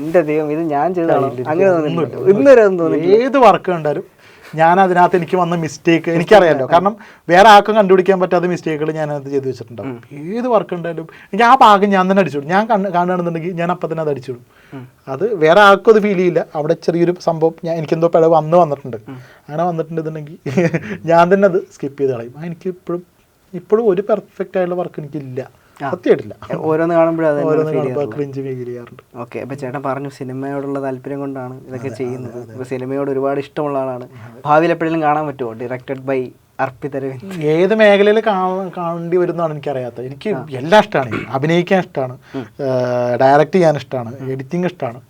എൻ്റെ ദൈവം ഇത് ഞാൻ ചെയ്താണോ അങ്ങനെ ഏത് വർക്ക് കണ്ടാലും ഞാൻ അതിനകത്ത് എനിക്ക് വന്ന മിസ്റ്റേക്ക് എനിക്കറിയാമല്ലോ. കാരണം വേറെ ആർക്കും കണ്ടുപിടിക്കാൻ പറ്റാത്ത മിസ്റ്റേക്കുകൾ ഞാനത് ചെയ്ത് വെച്ചിട്ടുണ്ടാവും. ഏത് വർക്ക് ഉണ്ടായാലും എനിക്ക് ആ ഭാഗം ഞാൻ തന്നെ അടിച്ചുവിടും. ഞാൻ കാണുകയാണെന്നുണ്ടെങ്കിൽ ഞാൻ അപ്പം തന്നെ അത് അടിച്ചുവിടും. അത് വേറെ ആർക്കും അത് ഫീൽ ചെയ്യില്ല. അവിടെ ചെറിയൊരു സംഭവം എനിക്കെന്തോ പിഴവ് വന്നിട്ടുണ്ട്. അങ്ങനെ വന്നിട്ടുണ്ടെന്നുണ്ടെങ്കിൽ ഞാൻ തന്നെ അത് സ്കിപ്പ് ചെയ്ത് കളയും. എനിക്ക് ഇപ്പോഴും ഒരു പെർഫെക്റ്റ് ആയിട്ടുള്ള വർക്ക് എനിക്കില്ല, സത്യമായിട്ടില്ല. ഓരോന്ന് കാണുമ്പോഴും ക്രിഞ്ച് ഫീൽ ചെയ്യാറുണ്ട്. ഓക്കെ, അപ്പോൾ ചേട്ടൻ പറഞ്ഞു സിനിമയോടുള്ള താല്പര്യം കൊണ്ടാണ് ഇതൊക്കെ ചെയ്യുന്നത്. ഇപ്പോൾ സിനിമയോട് ഒരുപാട് ഇഷ്ടമുള്ള ആളാണ്. ഭാവിയിൽ എപ്പോഴെങ്കിലും കാണാൻ പറ്റുമോ? Directed by Arpit Arvind. ഏത് മേഖലയിൽ കാണേണ്ടി വരുന്നതാണ് എനിക്കറിയാത്തത്. എനിക്ക് എല്ലാം ഇഷ്ടമാണ്. അഭിനയിക്കാൻ ഇഷ്ടമാണ്, ഡയറക്റ്റ് ചെയ്യാൻ ഇഷ്ടമാണ്, എഡിറ്റിംഗ് ഇഷ്ടമാണ്.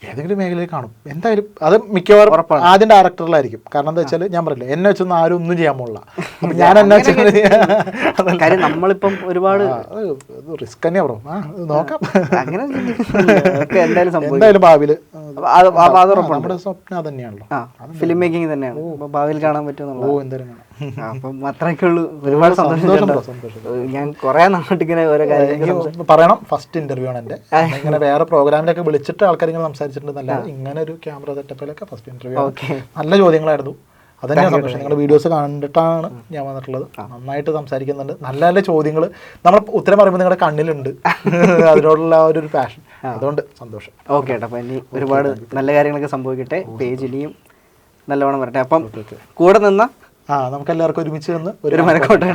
ഏതെങ്കിലും മേഖലയിൽ കാണും എന്തായാലും. അത് മിക്കവാറും ആദ്യം ഡയറക്ടറിലായിരിക്കും. കാരണം എന്താ വെച്ചാൽ ഞാൻ പറയില്ല, എന്നെ വെച്ചൊന്നും ആരും ഒന്നും ചെയ്യാൻ പോകില്ല. ഞാൻ എന്നെ വെച്ചാൽ നമ്മളിപ്പം ഒരുപാട് റിസ്ക് തന്നെയാ ബ്രോ. നോക്കാം, അങ്ങനെ എന്തായാലും ഭാവിയിൽ നമ്മുടെ സ്വപ്നം അത് തന്നെയാണല്ലോ, ഫിലിം മേക്കിംഗ് തന്നെയാണ്. ഭാവിയിൽ കാണാൻ പറ്റുമെന്നുള്ള. എന്തായാലും അപ്പം അത്രയൊക്കെ ഉള്ളൂ. ഒരുപാട് സന്തോഷം. ഞാൻ കുറെ നാട്ടിങ്ങനെ ഓരോ കാര്യങ്ങൾ പറയണം. ഫസ്റ്റ് ഇന്റർവ്യൂ ആണ് എൻ്റെ. ഇങ്ങനെ വേറെ പ്രോഗ്രാമിലൊക്കെ വിളിച്ചിട്ട് ആൾക്കാർ ഇങ്ങനെ സംസാരിച്ചിട്ടുണ്ടെന്നല്ല, ഇങ്ങനെ ഒരു ക്യാമറ സെറ്റപ്പിലൊക്കെ ഫസ്റ്റ് ഇന്റർവ്യൂ. നല്ല ചോദ്യങ്ങളായിരുന്നു. അതന്നെ സന്തോഷം. നിങ്ങളുടെ വീഡിയോസ് കണ്ടിട്ടാണ് ഞാൻ വന്നിട്ടുള്ളത്. നന്നായിട്ട് സംസാരിക്കുന്നുണ്ട്. നല്ല നല്ല ചോദ്യങ്ങൾ നമ്മൾ ഉത്തരം പറയുമ്പോൾ നിങ്ങളുടെ കണ്ണിലുണ്ട് അതിനോടുള്ള ഒരു പാഷൻ. അതുകൊണ്ട് സന്തോഷം. ഓക്കെ ഏട്ടാ, അപ്പം ഇനി ഒരുപാട് നല്ല കാര്യങ്ങളൊക്കെ സംഭവിക്കട്ടെ. പേജ് ഇനിയും നല്ലവണ്ണം വരട്ടെ. അപ്പം കൂടെ നിന്ന നമുക്ക് എല്ലാവർക്കും ഒരുമിച്ച് നിന്ന് ഒരു മനക്കോട്ടെ.